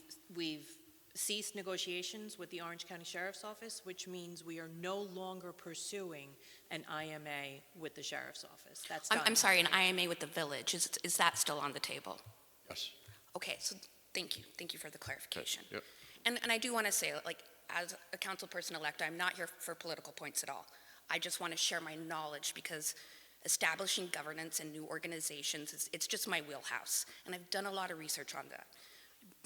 ceased negotiations with the Orange County Sheriff's Office, which means we are no longer pursuing an IMA with the Sheriff's Office. That's done. I'm sorry, an IMA with the village. Is that still on the table? Yes. Okay, so thank you. Thank you for the clarification. Yep. And I do want to say, like, as a council person-elect, I'm not here for political points at all. I just want to share my knowledge because establishing governance and new organizations, it's just my wheelhouse. And I've done a lot of research on that.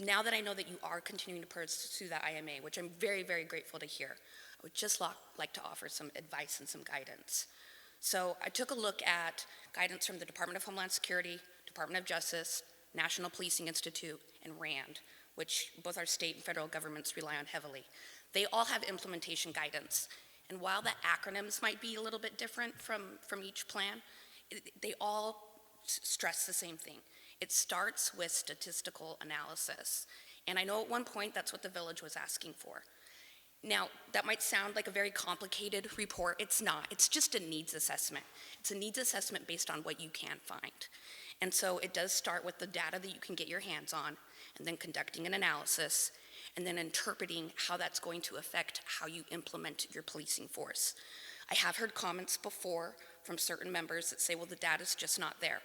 Now that I know that you are continuing to pursue that IMA, which I'm very, very grateful to hear, I would just like to offer some advice and some guidance. So I took a look at guidance from the Department of Homeland Security, Department of Justice, National Policing Institute, and RAND, which both our state and federal governments rely on heavily. They all have implementation guidance. And while the acronyms might be a little bit different from each plan, they all stress the same thing. It starts with statistical analysis. And I know at one point that's what the village was asking for. Now, that might sound like a very complicated report. It's not. It's just a needs assessment. It's a needs assessment based on what you can find. And so it does start with the data that you can get your hands on, and then conducting an analysis, and then interpreting how that's going to affect how you implement your policing force. I have heard comments before from certain members that say, well, the data's just not there.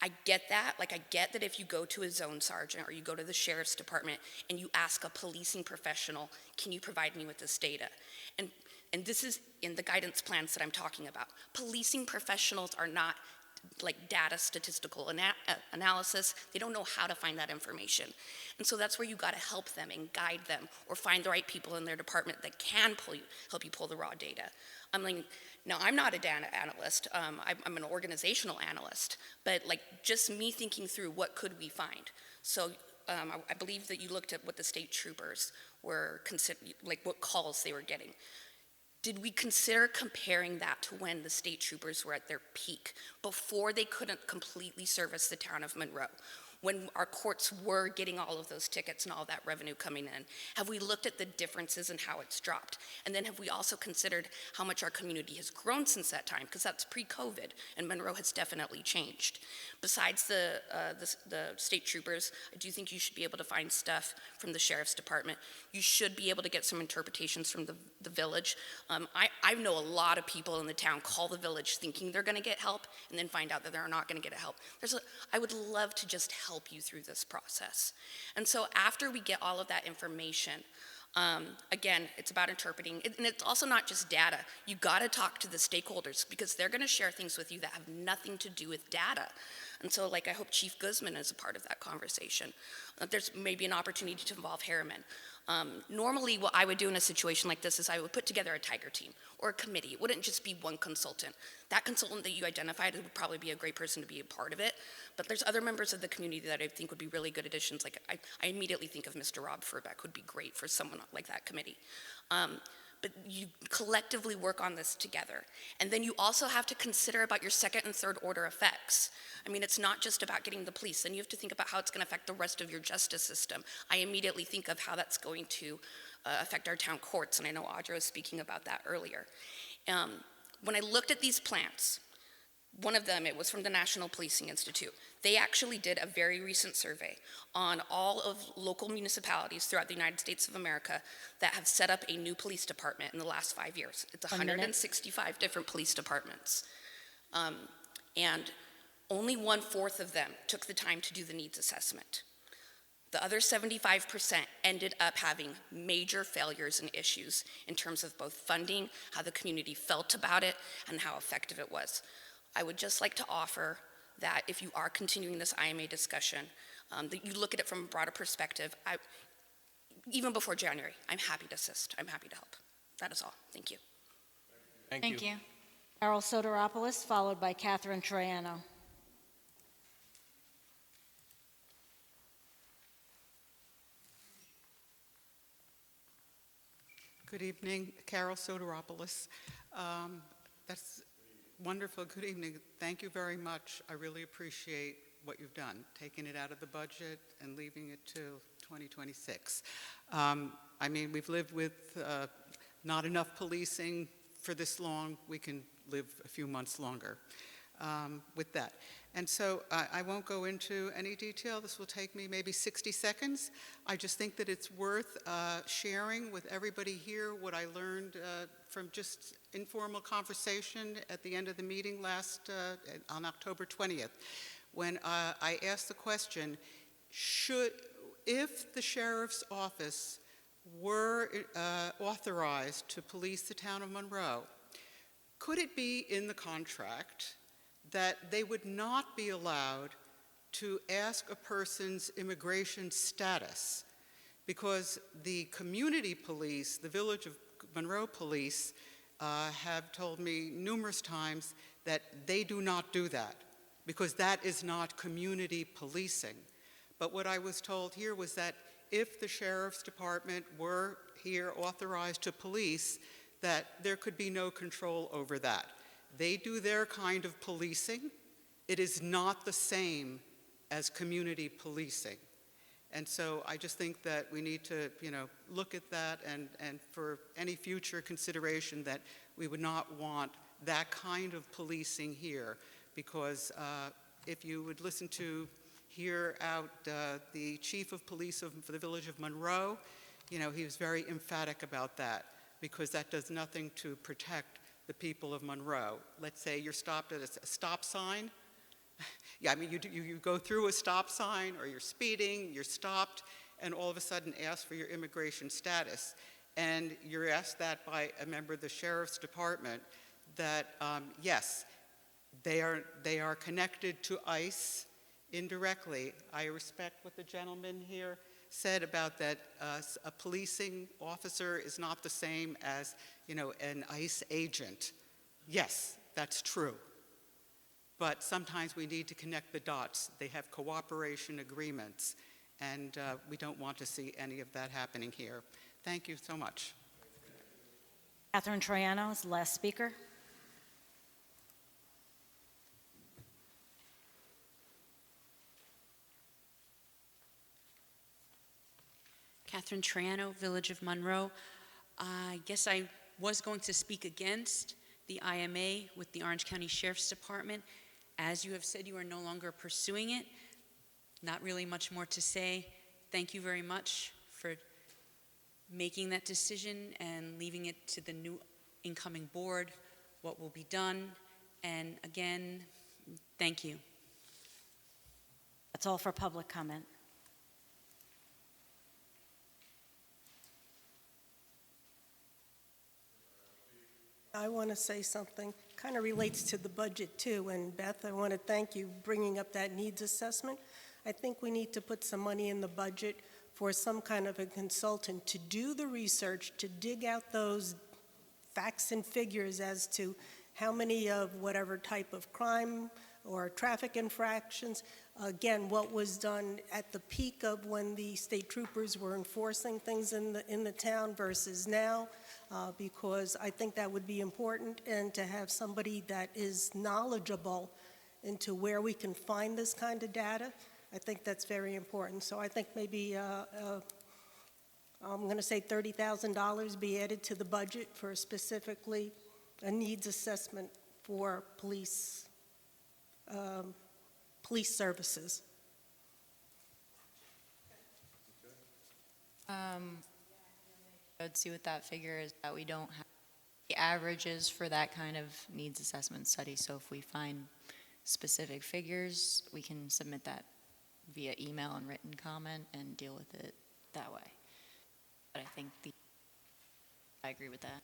I get that. Like, I get that if you go to a zone sergeant or you go to the sheriff's department and you ask a policing professional, can you provide me with this data? And this is in the guidance plans that I'm talking about. Policing professionals are not like data statistical analysis. They don't know how to find that information. And so that's where you got to help them and guide them or find the right people in their department that can help you pull the raw data. I'm like, no, I'm not a data analyst. I'm an organizational analyst. But like just me thinking through what could we find. So I believe that you looked at what the state troopers were like what calls they were getting. Did we consider comparing that to when the state troopers were at their peak, before they couldn't completely service the town of Monroe, when our courts were getting all of those tickets and all that revenue coming in? Have we looked at the differences and how it's dropped? And then have we also considered how much our community has grown since that time? Because that's pre-COVID, and Monroe has definitely changed. Besides the state troopers, I do think you should be able to find stuff from the sheriff's department. You should be able to get some interpretations from the village. I know a lot of people in the town call the village thinking they're going to get help and then find out that they're not going to get help. I would love to just help you through this process. And so after we get all of that information, again, it's about interpreting, and it's also not just data. You got to talk to the stakeholders because they're going to share things with you that have nothing to do with data. And so, like, I hope Chief Guzman is a part of that conversation. There's maybe an opportunity to involve Harriman. Normally, what I would do in a situation like this is I would put together a tiger team or a committee. It wouldn't just be one consultant. That consultant that you identified would probably be a great person to be a part of it, but there's other members of the community that I think would be really good additions. Like, I immediately think of Mr. Rob Furbeck would be great for someone like that committee. But you collectively work on this together. And then you also have to consider about your second and third order effects. I mean, it's not just about getting the police, then you have to think about how it's gonna affect the rest of your justice system. I immediately think of how that's going to affect our town courts, and I know Audra was speaking about that earlier. When I looked at these plans, one of them, it was from the National Policing Institute. They actually did a very recent survey on all of local municipalities throughout the United States of America that have set up a new police department in the last 5 years. It's 165 different police departments. And only 1/4 of them took the time to do the needs assessment. The other 75% ended up having major failures and issues in terms of both funding, how the community felt about it, and how effective it was. I would just like to offer that if you are continuing this IMA discussion, that you look at it from a broader perspective. Even before January, I'm happy to assist. I'm happy to help. That is all. Thank you. Thank you. Carol Soteropoulos, followed by Catherine Troiano. Good evening, Carol Soteropoulos. That's wonderful. Good evening. Thank you very much. I really appreciate what you've done, taking it out of the budget and leaving it to 2026. I mean, we've lived with not enough policing for this long. We can live a few months longer with that. And so I won't go into any detail. This will take me maybe 60 seconds. I just think that it's worth sharing with everybody here what I learned from just informal conversation at the end of the meeting on October 20th, when I asked the question, if the sheriff's office were authorized to police the town of Monroe, could it be in the contract that they would not be allowed to ask a person's immigration status, because the community police, the Village of Monroe Police, have told me numerous times that they do not do that, because that is not community policing. But what I was told here was that if the Sheriff's Department were here authorized to police, that there could be no control over that. They do their kind of policing. It is not the same as community policing. And so I just think that we need to, look at that and for any future consideration that we would not want that kind of policing here, because if you would hear out the chief of police for the Village of Monroe, he was very emphatic about that, because that does nothing to protect the people of Monroe. Let's say you're stopped at a stop sign. Yeah, I mean, you go through a stop sign, or you're speeding, you're stopped, and all of a sudden ask for your immigration status. And you're asked that by a member of the Sheriff's Department, that yes, they are connected to ICE indirectly. I respect what the gentleman here said about that a policing officer is not the same as, an ICE agent. Yes, that's true. But sometimes we need to connect the dots. They have cooperation agreements, and we don't want to see any of that happening here. Thank you so much. Catherine Troiano is the last speaker. Catherine Troiano, Village of Monroe. I guess I was going to speak against the IMA with the Orange County Sheriff's Department. As you have said, you are no longer pursuing it. Not really much more to say. Thank you very much for making that decision and leaving it to the new incoming board, what will be done. And again, thank you. That's all for public comment. I want to say something, kind of relates to the budget too, and Beth, I want to thank you bringing up that needs assessment. I think we need to put some money in the budget for some kind of a consultant to do the research, to dig out those facts and figures as to how many of whatever type of crime or traffic infractions, again, what was done at the peak of when the state troopers were enforcing things in the town versus now, because I think that would be important, and to have somebody that is knowledgeable into where we can find this kind of data, I think that's very important. So I think maybe I'm going to say $30,000 be added to the budget for specifically a needs assessment for police services. I'd see what that figure is, that we don't have the averages for that kind of needs assessment study. So if we find specific figures, we can submit that via email and written comment and deal with it that way. But I think I agree with that.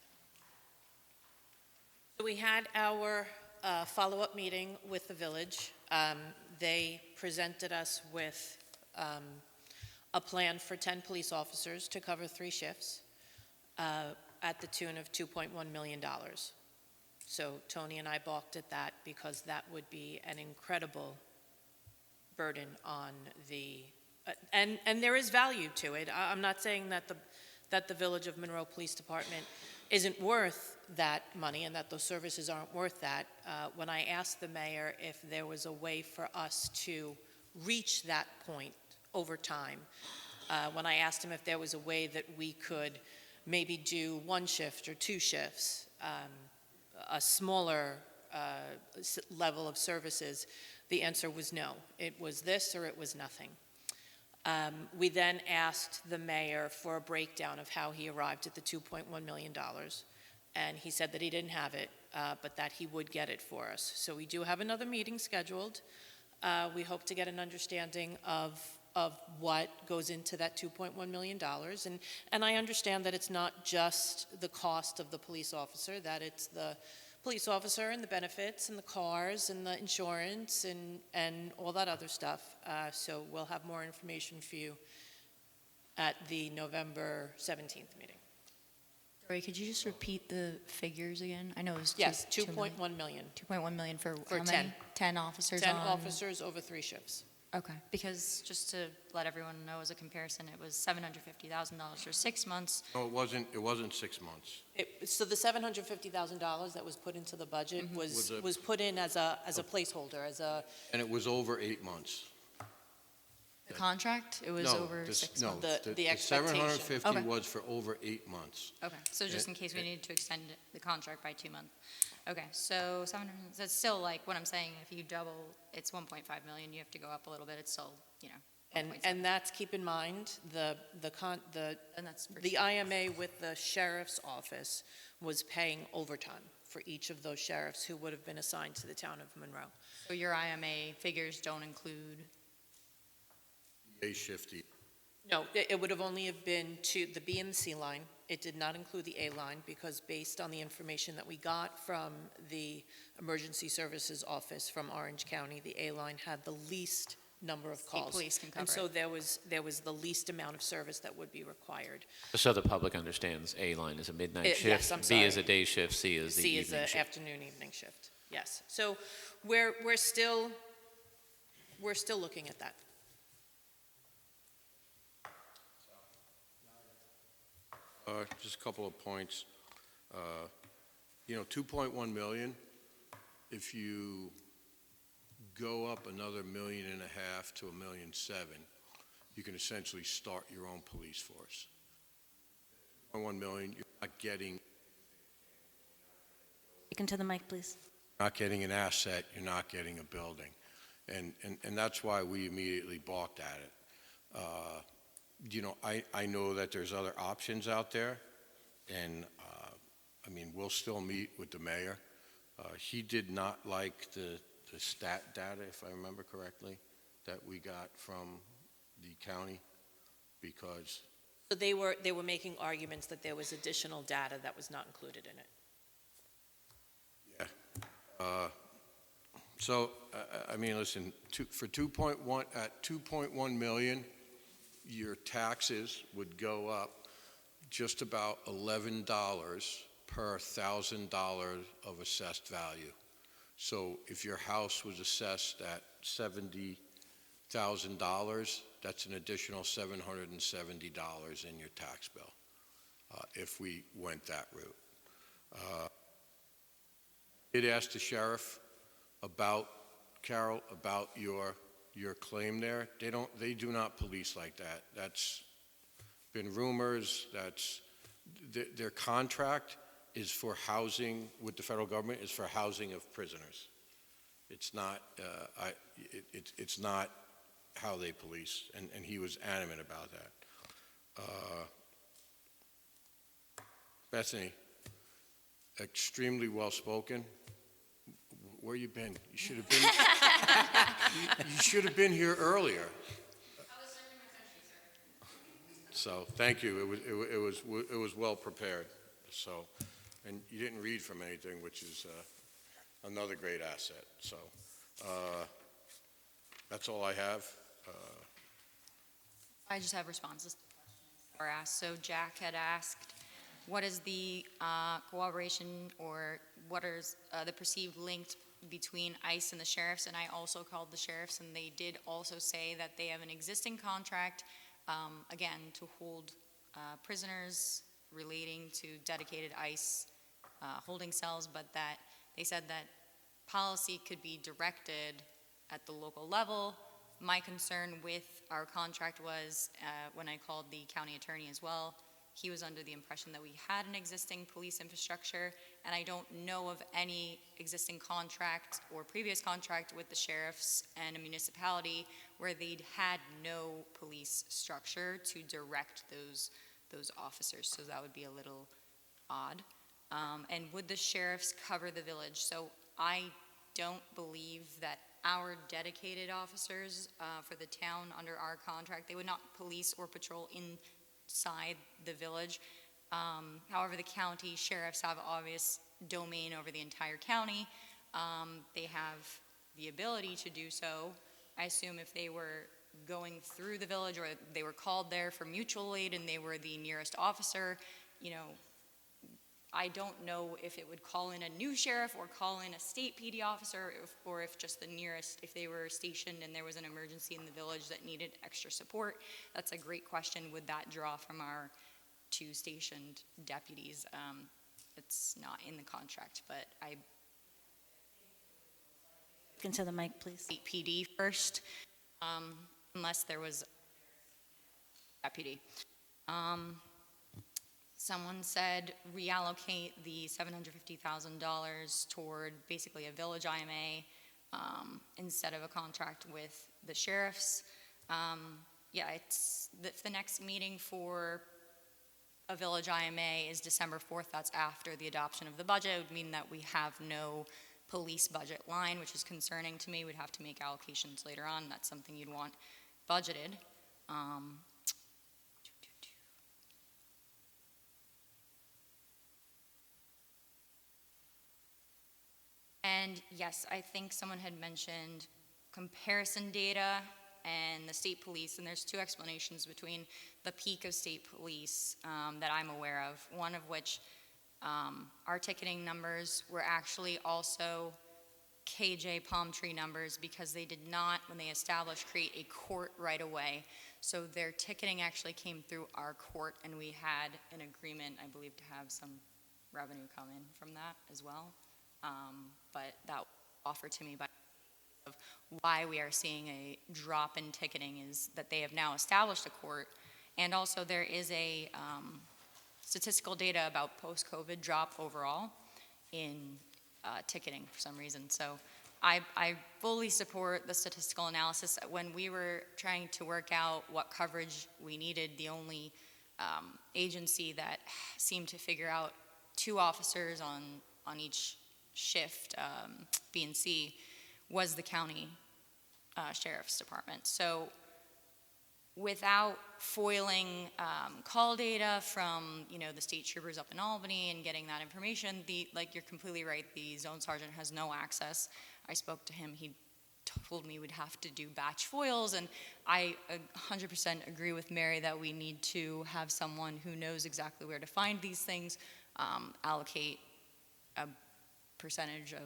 So we had our follow-up meeting with the village. They presented us with a plan for 10 police officers to cover 3 shifts at the tune of $2.1 million. So Tony and I balked at that because that would be an incredible burden on the, and there is value to it. I'm not saying that the Village of Monroe Police Department isn't worth that money and that those services aren't worth that. When I asked the mayor if there was a way for us to reach that point over time, when I asked him if there was a way that we could maybe do 1 shift or 2 shifts, a smaller level of services, the answer was no. It was this or it was nothing. We then asked the mayor for a breakdown of how he arrived at the $2.1 million, and he said that he didn't have it, but that he would get it for us. So we do have another meeting scheduled. We hope to get an understanding of what goes into that $2.1 million. And I understand that it's not just the cost of the police officer, that it's the police officer and the benefits and the cars and the insurance and all that other stuff. So we'll have more information for you at the November 17th meeting. Rory, could you just repeat the figures again? I know it was Yes, 2 2.1 million. 2.1 million for how 10. many? 10 officers 10 on? officers over 3 shifts. Okay, because just to let everyone know as a comparison, it was $750,000 for 6 months. No, it wasn't 6 months. So the $750,000 that was put into the budget was put in as a placeholder, as a... And it was over 8 months. The contract, it was over 6 months? The expectation. 750 Okay. was for over 8 months. Okay, so just in case we needed to extend the contract by 2 months. Okay, so 700, that's still like what I'm saying, if you double, it's 1.5 million, you have to go up a little bit, it's still, 1.7. And that's, keep in mind, the And that's for IMA with the sheriff's office was paying overtime for each of those sheriffs who would have been assigned to the town of Monroe. So your IMA figures don't include? A shifty. No, it would have only have been to the B and the C line. It did not include the A line because based on the information that we got from the Emergency Services Office from Orange County, the A line had the least number of calls. Police can cover And so it. there was the least amount of service that would be required. So the public understands, A line is a midnight Yes, shift, I'm B sorry. is a day shift, C is the C is evening the shift. afternoon, evening shift, yes. So we're still looking at that. Just a couple of points. 2.1 million, if you go up another $1.5 million to $1.7 million, you can essentially start your own police force. 1 million, you're not getting Into the mic, please. an asset, you're not getting a building. And that's why we immediately balked at it. I know that there's other options out there, and, we'll still meet with the mayor. He did not like the stat data, if I remember correctly, that we got from the county, because So they were making arguments that there was additional data that was not included in it. I mean, listen, for 2.1, at 2.1 million, your taxes would go up just about $11 per $1,000 of assessed value. So if your house was assessed at $70,000, that's an additional $770 in your tax bill, if we went that route. Did ask the sheriff about, Carol, about your claim there. They do not police like that. That's been rumors. Their contract is for housing with the federal government, is for housing of prisoners. It's not, it's not how they police, and he was adamant about that. Bethany, extremely well-spoken. Where you been? You should have been. You should have been here earlier. So thank you. It was well prepared. So, and you didn't read from anything, which is another great asset. So that's all I have. I just have responses to questions that were asked. So Jack had asked, what is the cooperation, or what is the perceived link between ICE and the sheriffs? And I also called the sheriffs, and they did also say that they have an existing contract, again, to hold prisoners relating to dedicated ICE holding cells, but that they said that policy could be directed at the local level. My concern with our contract was, when I called the county attorney as well, he was under the impression that we had an existing police infrastructure, and I don't know of any existing contract or previous contract with the sheriffs and a municipality where they'd had no police structure to direct those officers, so that would be a little odd. And would the sheriffs cover the village? So I don't believe that our dedicated officers for the town under our contract, they would not police or patrol inside the village. However, the county sheriffs have obvious domain over the entire county. They have the ability to do so. I assume if they were going through the village, or they were called there for mutual aid and they were the nearest officer, you know, I don't know if it would call in a new sheriff or call in a state PD officer, or if just the nearest, if they were stationed and there was an emergency in the village that needed extra support. That's a great question. Would that draw from our 2 stationed deputies? It's not in the contract, but I... Into the mic, please. State PD first, unless there was a deputy. Someone said reallocate the $750,000 toward basically a village IMA instead of a contract with the sheriffs. Yeah, it's the next meeting for a village IMA is December 4th. That's after the adoption of the budget. It would mean that we have no police budget line, which is concerning to me. We'd have to make allocations later on. That's something you'd want budgeted. And yes, I think someone had mentioned comparison data and the state police, and there's 2 explanations between the peak of state police that I'm aware of, one of which our ticketing numbers were actually also KJ Palm Tree numbers, because they did not, when they established, create a court right away. So their ticketing actually came through our court, and we had an agreement, I believe, to have some revenue come in from that as well. But that was offered to me by of why we are seeing a drop in ticketing is that they have now established a court, and also there is a statistical data about post-COVID drop overall in ticketing for some reason. So I fully support the statistical analysis. When we were trying to work out what coverage we needed, the only agency that seemed to figure out 2 officers on each shift, B&C, was the county sheriff's department. So without foiling call data from, the state troopers up in Albany and getting that information, you're completely right, the zone sergeant has no access. I spoke to him, he told me we'd have to do batch foils, and I 100% agree with Mary that we need to have someone who knows exactly where to find these things, allocate a percentage of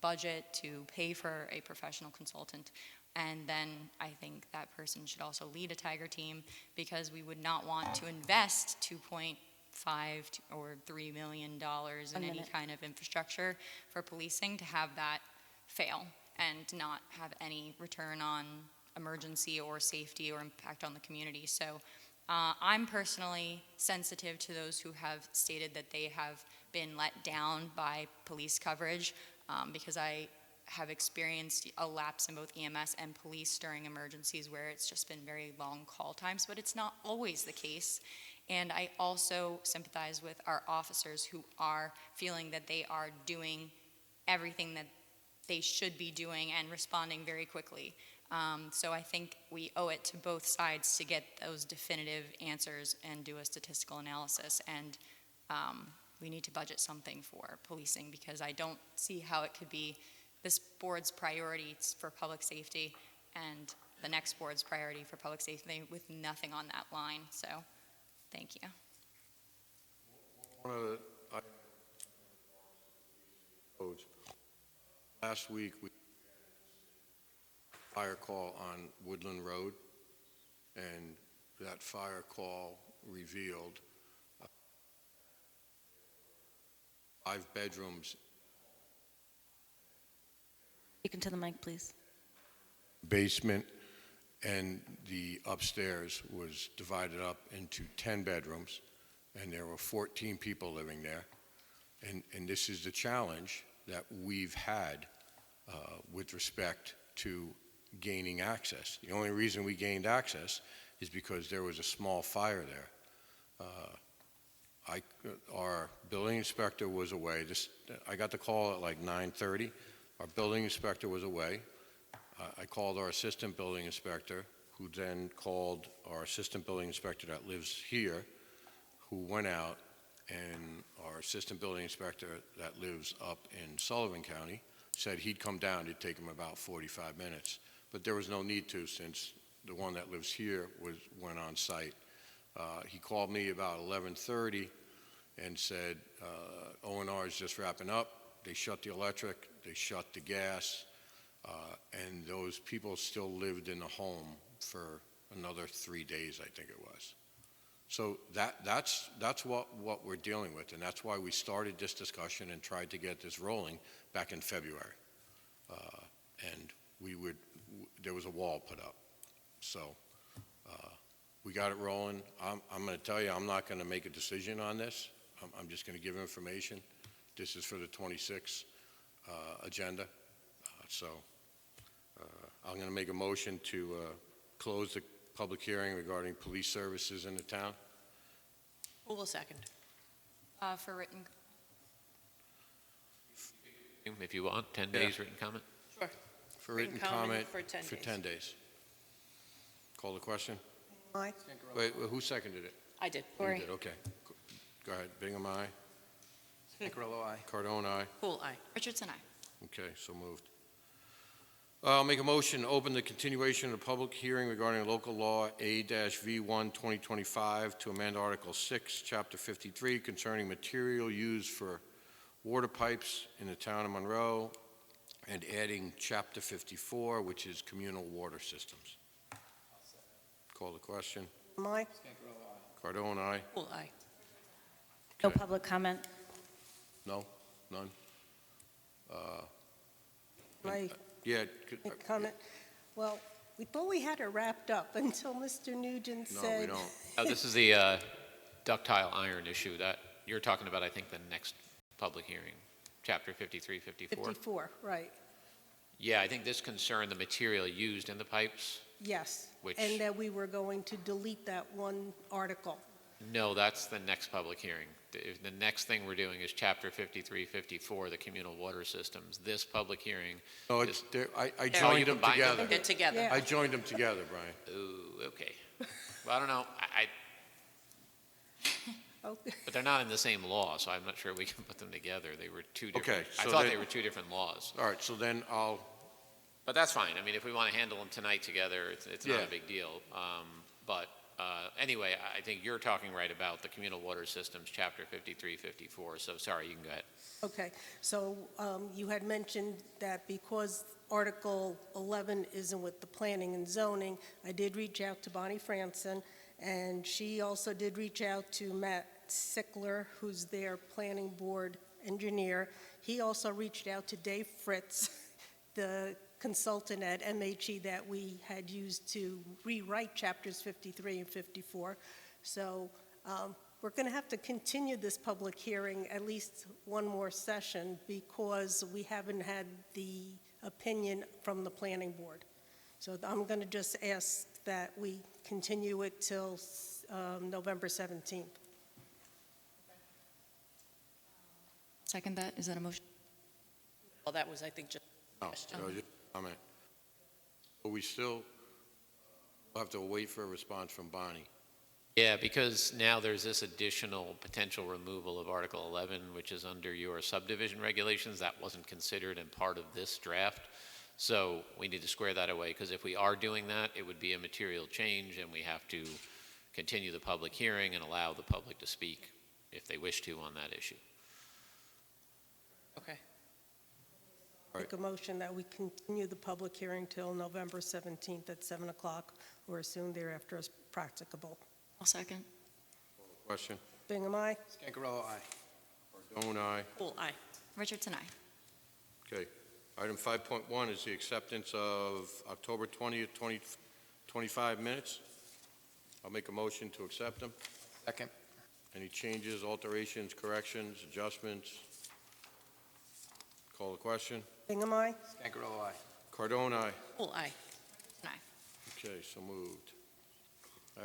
budget to pay for a professional consultant. And then I think that person should also lead a Tiger team, because we would not want to invest $2.5 or $3 million in any kind of infrastructure for policing to have that fail and not have any return on emergency or safety or impact on the community. So I'm personally sensitive to those who have stated that they have been let down by police coverage, because I have experienced a lapse in both EMS and police during emergencies where it's just been very long call times, but it's not always the case. And I also sympathize with our officers who are feeling that they are doing everything that they should be doing and responding very quickly. So I think we owe it to both sides to get those definitive answers and do a statistical analysis. And we need to budget something for policing, because I don't see how it could be this board's priorities for public safety and the next board's priority for public safety with nothing on that line. So, thank you. One of the codes. Last week, we had a fire call on Woodland Road, and that fire call revealed 5 bedrooms. Speak into the mic, please. Basement, and the upstairs was divided up into 10 bedrooms, and there were 14 people living there. And this is the challenge that we've had with respect to gaining access. The only reason we gained access is because there was a small fire there. Our building inspector was away. I got the call at like 9:30. Our building inspector was away. I called our assistant building inspector, who then called our assistant building inspector that lives here, who went out, and our assistant building inspector that lives up in Sullivan County said he'd come down. It'd take him about 45 minutes. But there was no need to, since the one that lives here went on site. He called me about 11:30 and said, O&R is just wrapping up. They shut the electric, they shut the gas, and those people still lived in the home for another 3 days, I think it was. So that's what we're dealing with, and that's why we started this discussion and tried to get this rolling back in February. And there was a wall put up. So we got it rolling. I'm going to tell you, I'm not going to make a decision on this. I'm just going to give information. This is for the 26th agenda. I'm going to make a motion to close the public hearing regarding police services in the town. Who will second? For written. If you want, 10 days written comment? Sure. For written comment for 10 for days. 10 days. Call the question? Aye. Wait, who seconded it? I did. You did, okay. Go ahead. Bingham, aye. Pinkerello, aye. Cardone, aye. Cool, aye. Richardson, aye. Okay, so moved. I'll make a motion to open the continuation of the public hearing regarding local law A-V1 2025 to amend Article 6, Chapter 53 concerning material used for water pipes in the town of Monroe, and adding Chapter 54, which is communal water systems. Call the question. Aye. Cardone, aye. Cool, aye. No Okay. public comment. No? None? Aye. Yeah. Make comment. Well, we thought we had it wrapped up until Mr. Nugent No, said. we don't. Oh, this is the ductile iron issue that you're talking about, I think, the next public hearing, Chapter 53, 54. 54, right, Yeah, I think this concerned the material used in the pipes. yes. Which- And that we were going to delete that one article. No, that's the next public hearing. The next thing we're doing is Chapter 53, 54, the communal water systems. This public hearing. No, is- I Oh, you joined them combined them? together. They're together. Yeah. I joined them together, Brian. Ooh, okay. Well, I don't know, Oh, but they're not in the same law, so I'm not sure we can put them together. They were two different, Okay, I so thought then- they were two different laws. All right, so then But that's fine. I mean, if we want to handle them tonight together, it's not Yeah. a big deal. But anyway, I think you're talking right about the communal water systems, chapter 53, 54. So sorry, you can go ahead. okay, so you had mentioned that because Article 11 isn't with the planning and zoning, I did reach out to Bonnie Franson, and she also did reach out to Matt Sickler, who's their planning board engineer. He also reached out to Dave Fritz, the consultant at MHE that we had used to rewrite chapters 53 and 54. So we're going to have to continue this public hearing at least one more session because we haven't had the opinion from the planning board. So I'm going to just ask that we continue it till November 17th. Second that, is that a motion? Well, that was, I think, just no, Question. no, just a comment. But we still have to wait for a response from Bonnie. Yeah, because now there's this additional potential removal of Article 11, which is under your subdivision regulations. That wasn't considered and part of this draft. So we need to square that away, because if we are doing that, it would be a material change, and we have to continue the public hearing and allow the public to speak if they wish to on that issue. Okay. Make a motion that we continue the public hearing till November 17th at 7 o'clock or as soon thereafter as practicable. I'll second. Question? Bingham, aye? Scangarello, aye. Cardone, aye. Cool, aye. Richardson, aye. Okay. Item 5.1 is the acceptance of October 20th, 2025 minutes. I'll make a motion to accept them. Second. Any changes, alterations, corrections, adjustments? Call the question. Bingham, aye? Scangarello, aye. Cardone, aye. Cool, aye. Okay, so moved.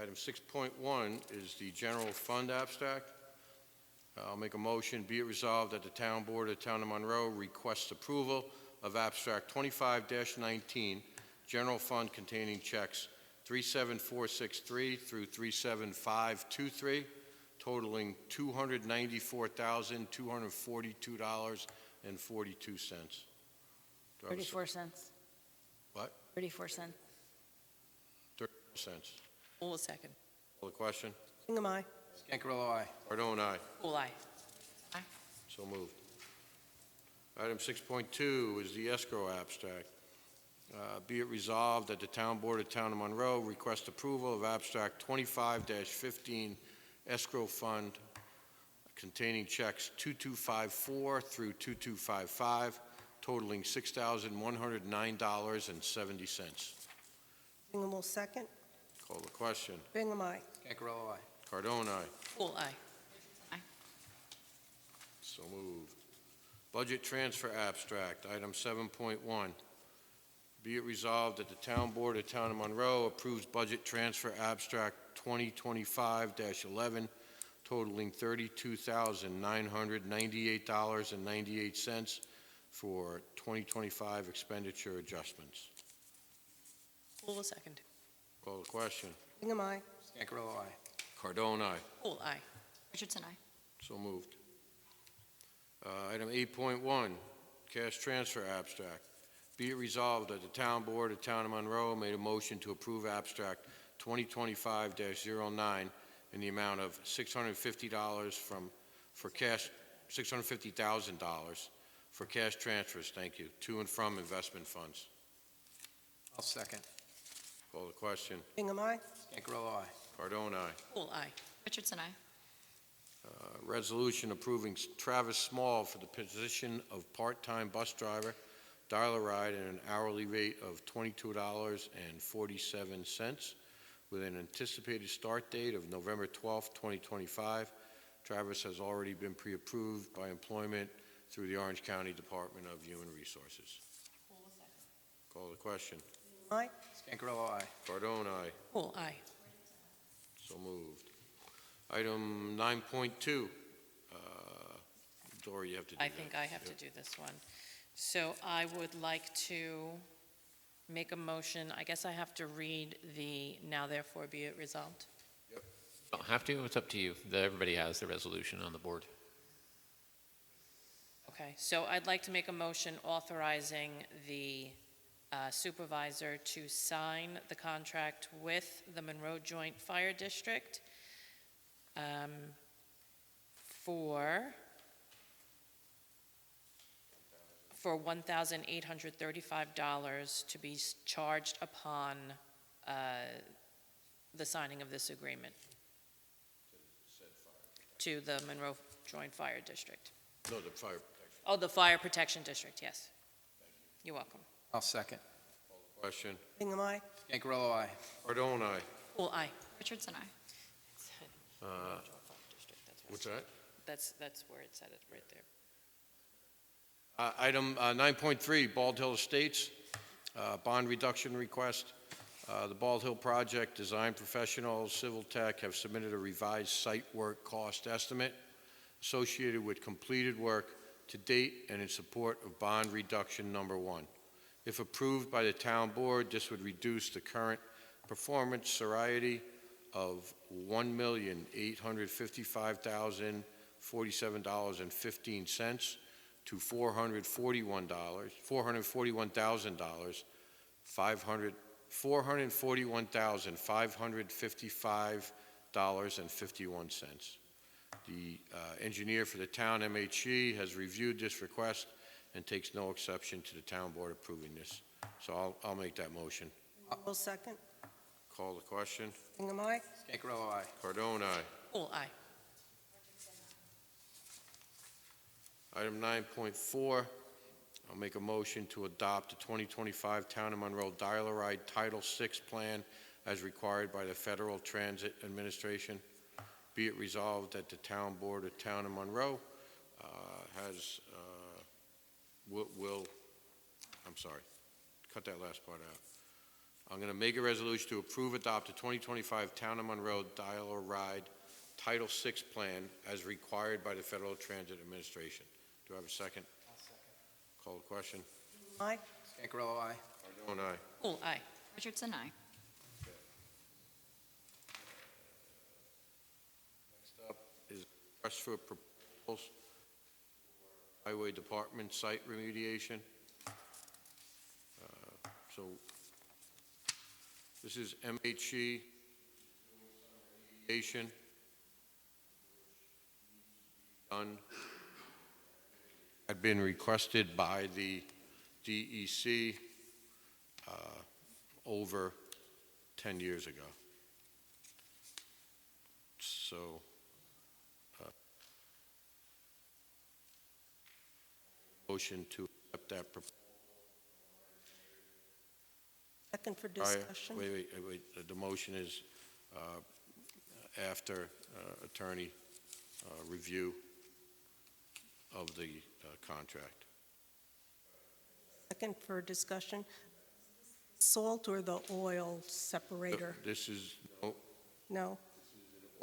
Item 6.1 is the general fund abstract. I'll make a motion, be it resolved that the Town Board of the Town of Monroe requests approval of abstract 25-19, general fund containing checks 37463 through 37523, totaling $294,242.42. 34 cents. What? 34 cents. 30 cents. Cool, second. Call the question. Bingham, aye? Scangarello, aye. Cardone, aye. Cool, aye. So moved. Item 6.2 is the escrow abstract. Be it resolved that the Town Board of Town of Monroe requests approval of abstract 25-15 escrow fund containing checks 2254 through 2255, totaling $6,109.70. Bingham will second. Call the question. Bingham, aye? Scangarello, aye. Cardone, aye. Cool, aye. So moved. Budget transfer abstract, item 7.1. Be it resolved that the Town Board of Town of Monroe approves budget transfer abstract 2025-11 totaling $32,998.98 for 2025 expenditure adjustments. Cool, second. Call the question. Bingham, aye? Scangarello, aye. Cardone, aye. Cool, aye. Richardson, aye. So moved. Item 8.1, cash transfer abstract. Be it resolved that the Town Board of Town of Monroe made a motion to approve abstract 2025-09 in the amount of $650 for cash, $650,000 for cash transfers, thank you, to and from investment funds. I'll second. Call the question. Bingham, aye? Scangarello, aye. Cardone, aye. Cool, aye. Richardson, aye. Resolution approving Travis Small for the position of part-time bus driver, dial-a-ride at an hourly rate of $22.47 with an anticipated start date of November 12, 2025. Travis has already been pre-approved by employment through the Orange County Department of Human Resources. Call the question. Aye? Scangarello, aye. Cardone, aye. Cool, aye. So moved. Item 9.2. Dora, you have to do I that. think I have to do this one. So I would like to make a motion. I guess I have to read the now therefore be it resolved. Don't have to, it's up to you. Everybody has the resolution on the board. Okay, so I'd like to make a motion authorizing the supervisor to sign the contract with the Monroe Joint Fire District for $1,835 to be charged upon the signing of this agreement to the Monroe Joint Fire District. No, the fire protection. Oh, the Fire Protection District, yes. You're welcome. I'll second. Question. Hingham, aye. Scangarello, aye. Cardone, aye. Pool, aye. Richardson, aye. What's that? That's where it said it, right there. Item 9.3, Bald Hill Estates, bond reduction request. The Bald Hill Project design professionals, Civil Tech, have submitted a revised site work cost estimate associated with completed work to date and in support of bond reduction number 1. If approved by the town board, this would reduce the current performance seriety of $1,855,047.15 to $441,555.51. The engineer for the town, MHE, has reviewed this request and takes no exception to the town board approving this. So I'll make that motion. Will second. Call the question. Hingham, aye. Scangarello, aye. Cardone, aye. Pool, aye. Item 9.4, I'll make a motion to adopt the 2025 Town of Monroe Dial-A-Ride Title VI Plan as required by the Federal Transit Administration. Be it resolved that the Town Board of Town of Monroe I'm sorry, cut that last part out. I'm going to make a resolution to approve, adopt the 2025 Town of Monroe Dial-A-Ride Title VI Plan as required by the Federal Transit Administration. Do I have a second? I'll second. Call the question. Aye. Scangarello, aye. Cardone, aye. Pool, aye. Richardson, aye. Next up is request for proposals, Highway Department site remediation. So this is MHE remediation done. Had been requested by the DEC over 10 years ago. So motion to accept that proposal. Second for discussion. Wait. The motion is after attorney review of the contract. Second for discussion. Salt or the oil separator? This is No?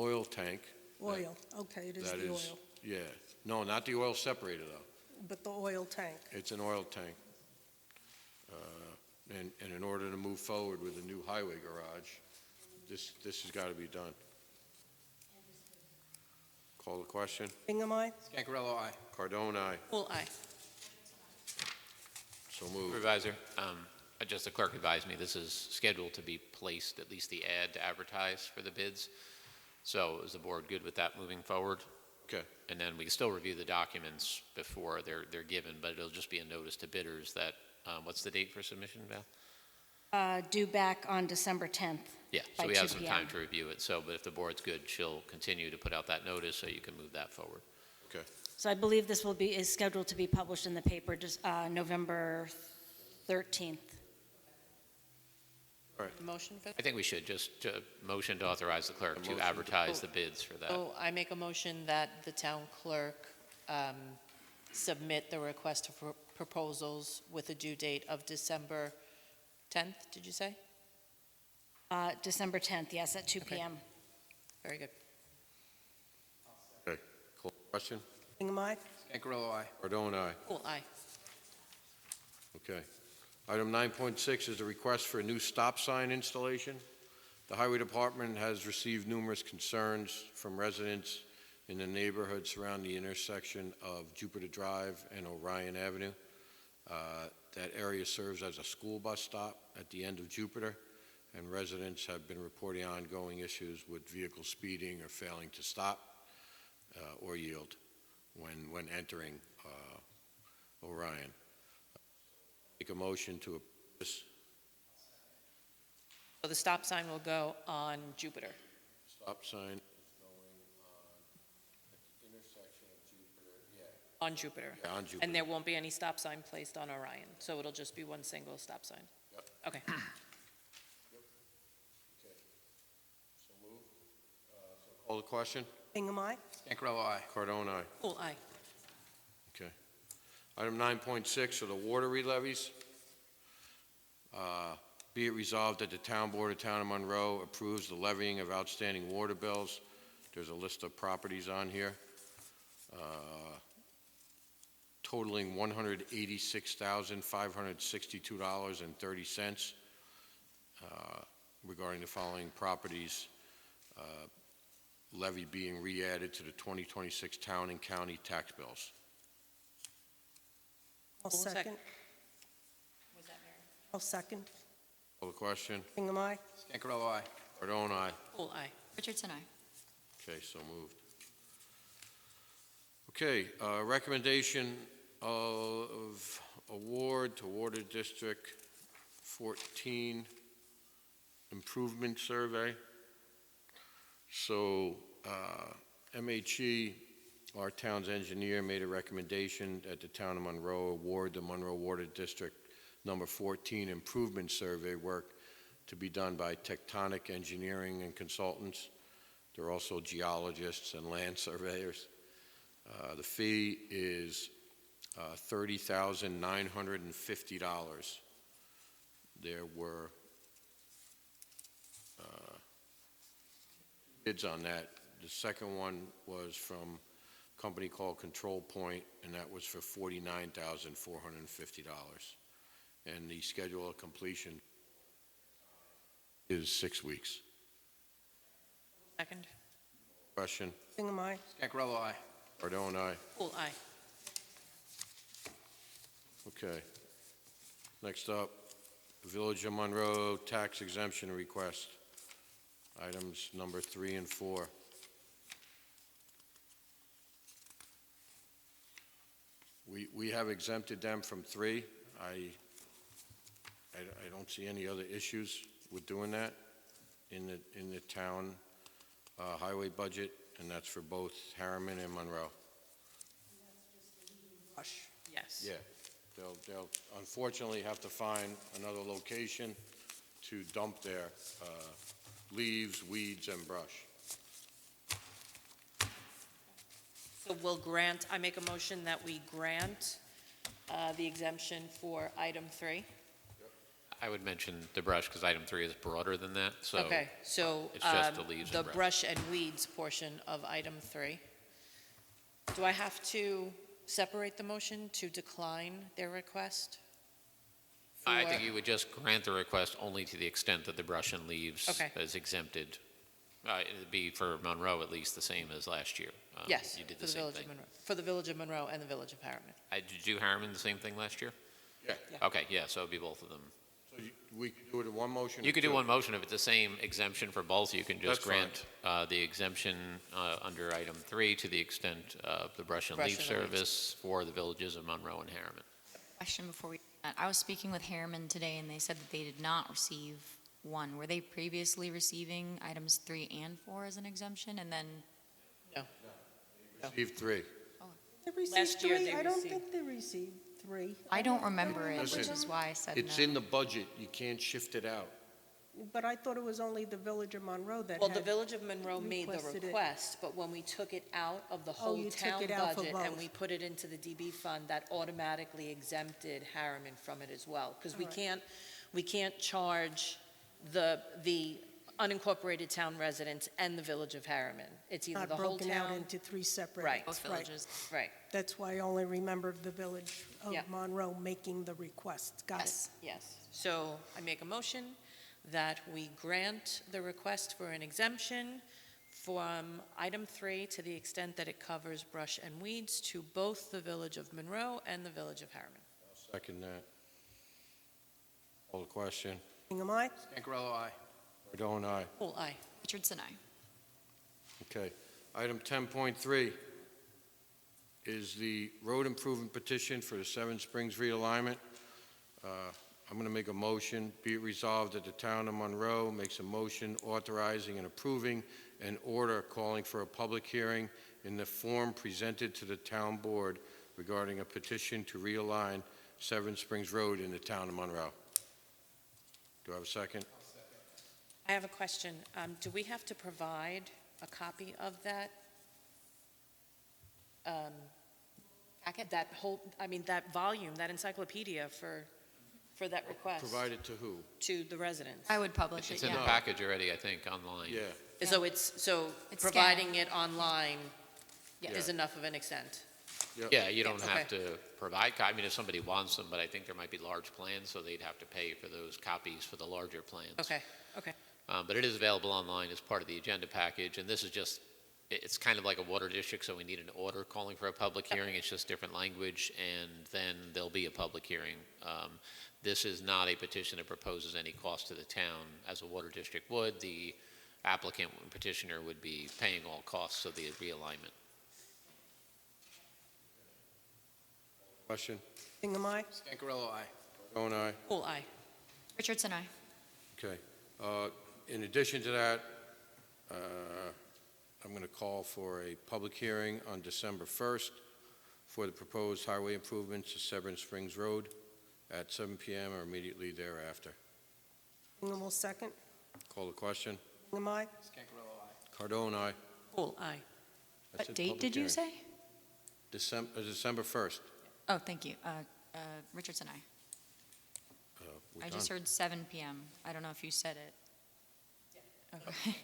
oil tank. Oil. Okay, it is That the is, oil. yeah. No, not the oil separator, though. But the oil tank. It's an oil tank. And in order to move forward with a new highway garage, this has got to be done. Call the question. Hingham, aye. Scangarello, aye. Cardone, aye. Pool, aye. So moved. Supervisor, just the clerk advised me, this is scheduled to be placed, at least the ad to advertise for the bids. So is the board good with that moving forward? Okay. And then we can still review the documents before they're given, but it'll just be a notice to bidders that, what's the date for submission, Val? Due back on December 10th. Yeah, by so we have 2 some p.m. time to review it. So, but if the board's good, she'll continue to put out that notice so you can move that forward. Okay. So I believe this is scheduled to be published in the paper just November 13th. Motion for I think we should just motion to authorize the clerk to advertise the bids for that. Oh, I make a motion that the town clerk submit the request for proposals with a due date of December 10th, did you say? December 10th, yes, at 2 Okay. p.m. Very good. Okay. Call the question. Hingham, aye. Scangarello, aye. Cardone, aye. Pool, aye. Okay. Item 9.6 is a request for a new stop sign installation. The Highway Department has received numerous concerns from residents in the neighborhood surrounding the intersection of Jupiter Drive and Orion Avenue. That area serves as a school bus stop at the end of Jupiter, and residents have been reporting ongoing issues with vehicles speeding or failing to stop or yield when entering Orion. Make a motion to approve this. So the stop sign will go on Jupiter. Stop sign is going on at the intersection of Jupiter, On Jupiter. Yeah, on Jupiter. And there won't be any stop sign placed on Orion, so it'll just be one single stop sign? Yep. Okay. Okay. So move. Call the question. Hingham, aye. Stancarello, aye. Cardone, aye. Cool, aye. Okay. Item 9.6 are the water levies. Be it resolved that the Town Board of Town of Monroe approves the levying of outstanding water bills. There's a list of properties on here totaling $186,562.30 regarding the following properties. Levy being re-added to the 2026 town and county tax bills. I'll Cool, second. Was that Mary? I'll second. Call the question. Hingham, aye. Stancarello, aye. Cardone, aye. Cool, aye. Richardson, aye. Okay, so moved. Okay, recommendation of award to Water District 14 Improvement Survey. So MHE, our town's engineer, made a recommendation that the town of Monroe award the Monroe Water District number 14 Improvement Survey work to be done by Tectonic Engineering and Consultants. They're also geologists and land surveyors. The fee is $30,950. There were bids on that. The second one was from a company called Control Point, and that was for $49,450. And the schedule of completion is 6 weeks. Second. Question? Hingham, aye. Stancarello, aye. Cardone, aye. Cool, aye. Okay. Next up, Village of Monroe tax exemption request. Items number 3 and 4. We have exempted them from 3. I don't see any other issues with doing that in the town highway budget, and that's for both Harriman and Monroe. Yes. Yeah, they'll unfortunately have to find another location to dump their leaves, weeds, and brush. So I make a motion that we grant the exemption for item 3. I would mention the brush because item 3 is broader than that, so Okay, so it's just the leaves the and brush. brush and weeds portion of item 3. Do I have to separate the motion to decline their request? I For- think you would just grant the request only to the extent that the brush and leaves Okay. is exempted. It'd be for Monroe at least the same as last year. Yes, You did for the the same Village thing. of Monroe. For the Village of Monroe and the Village of Harriman. Did you do Harriman the same thing last year? Yeah. Okay, yeah, so it'd be both of them. So we could do it in one motion? You or could do two? one motion if it's the same exemption for both. You can just That's fine. grant the exemption under item 3 to the extent of the brush and Brush leaf and leaves. service for the villages of Monroe and Harriman. Question before we, I was speaking with Harriman today, and they said that they did not receive one. Were they previously receiving items 3 and 4 as an exemption, and then? Received 3. They received Last year 3? they I don't received- think they received 3. I don't remember it, Listen, which is why I said no. It's in the budget, you can't shift it out. But I thought it was only the Village of Monroe that Well, the had, Village of Monroe made the requested it. request, but when we took it out of the whole you took town it out for budget and both. we put it into the DB fund, that automatically exempted Harriman from it as well. Because All right. we can't charge the unincorporated town residents and the Village of Harriman. It's either Not the whole broken out town. into three separate. Right. Both Right. villages. Right, That's why I only remember the Village of Yeah. Monroe making the request. Got it. Yes. yes. So I make a motion that we grant the request for an exemption from item 3 to the extent that it covers brush and weeds to both the Village of Monroe and the Village of Harriman. Second that. Call the question. Hingham, aye? Scangarello, aye. Cardone, aye. Full aye. Richardson, aye. Okay. Item 10.3 is the road improvement petition for the Seven Springs realignment. I'm going to make a motion, be it resolved that the town of Monroe makes a motion authorizing and approving an order calling for a public hearing in the form presented to the town board regarding a petition to realign Seven Springs Road in the town of Monroe. Do I have a second? I have a question. Do we have to provide a copy of that? Packet? That whole, I mean, that volume, that encyclopedia for that request Provided to who? to the residents? I would publish it, It's in the yeah. package already, I think, online. Yeah. So it's It's providing it online Yeah. is enough of an extent? Yep. Yeah, you don't Okay. have to provide, I mean, if somebody wants them, but I think there might be large plans, so they'd have to pay for those copies for the larger plans. Okay, okay. But it is available online as part of the agenda package, and this is just, it's kind of like a water district, so we need an order calling for a public hearing. It's just different language, and then there'll be a public hearing. This is not a petition that proposes any cost to the town, as a water district would. The applicant and petitioner would be paying all costs of the realignment. Question? Hingham, aye? Scangarello, aye. Cardone, aye. Full aye. Richardson, aye. Okay. In addition to that, I'm going to call for a public hearing on December 1st for the proposed highway improvements to Seven Springs Road at 7 p.m. or immediately thereafter. Hingham will second. Call the question. Hingham, aye? Scangarello, aye. Cardone, aye. Full aye. That's What it, date public did you hearing. say? December 1st. Oh, thank you. Richardson, aye. We're I just done. heard 7 PM. I don't know if you said it. Okay.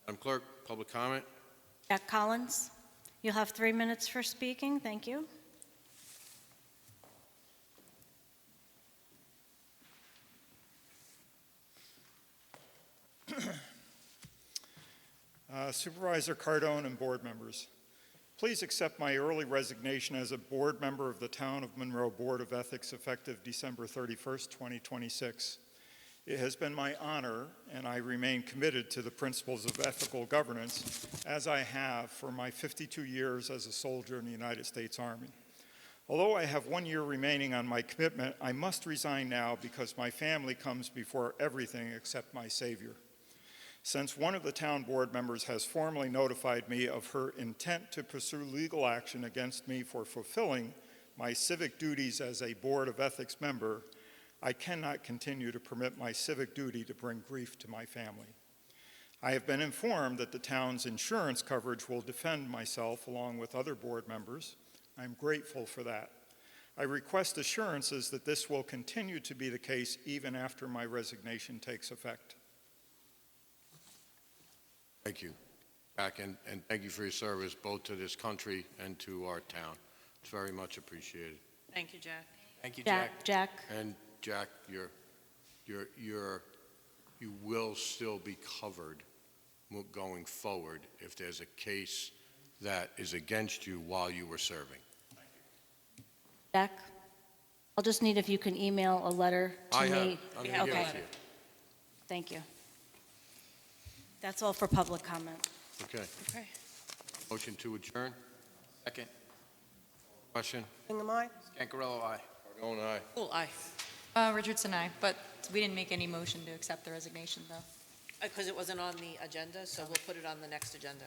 Madam Clerk, public comment? Jack Collins, you'll have 3 minutes for speaking. Thank you. Supervisor Cardone and board members, please accept my early resignation as a board member of the Town of Monroe Board of Ethics effective December 31st, 2026. It has been my honor, and I remain committed to the principles of ethical governance, as I have for my 52 years as a soldier in the United States Army. Although I have 1 year remaining on my commitment, I must resign now because my family comes before everything except my Savior. Since one of the town board members has formally notified me of her intent to pursue legal action against me for fulfilling my civic duties as a Board of Ethics member, I cannot continue to permit my civic duty to bring grief to my family. I have been informed that the town's insurance coverage will defend myself along with other board members. I'm grateful for that. I request assurances that this will continue to be the case even after my resignation takes effect. Thank you, Jack, and thank you for your service both to this country and to our town. It's very much appreciated. Thank you, Jack. Thank you, Jack. Jack. And Jack, you will still be covered going forward if there's a case that is against you while you were serving. Jack, I'll just need if you can email a letter to I me. have. I'm going to give it Okay. to you. Thank you. That's all for public comment. Okay. Okay. Motion to adjourn? Second. Question? Hingham, aye? Scangarello, aye. Cardone, aye. Full aye. Richardson, aye. But we didn't make any motion to accept the resignation, though. Because it wasn't on the agenda, so we'll put it on the next agenda.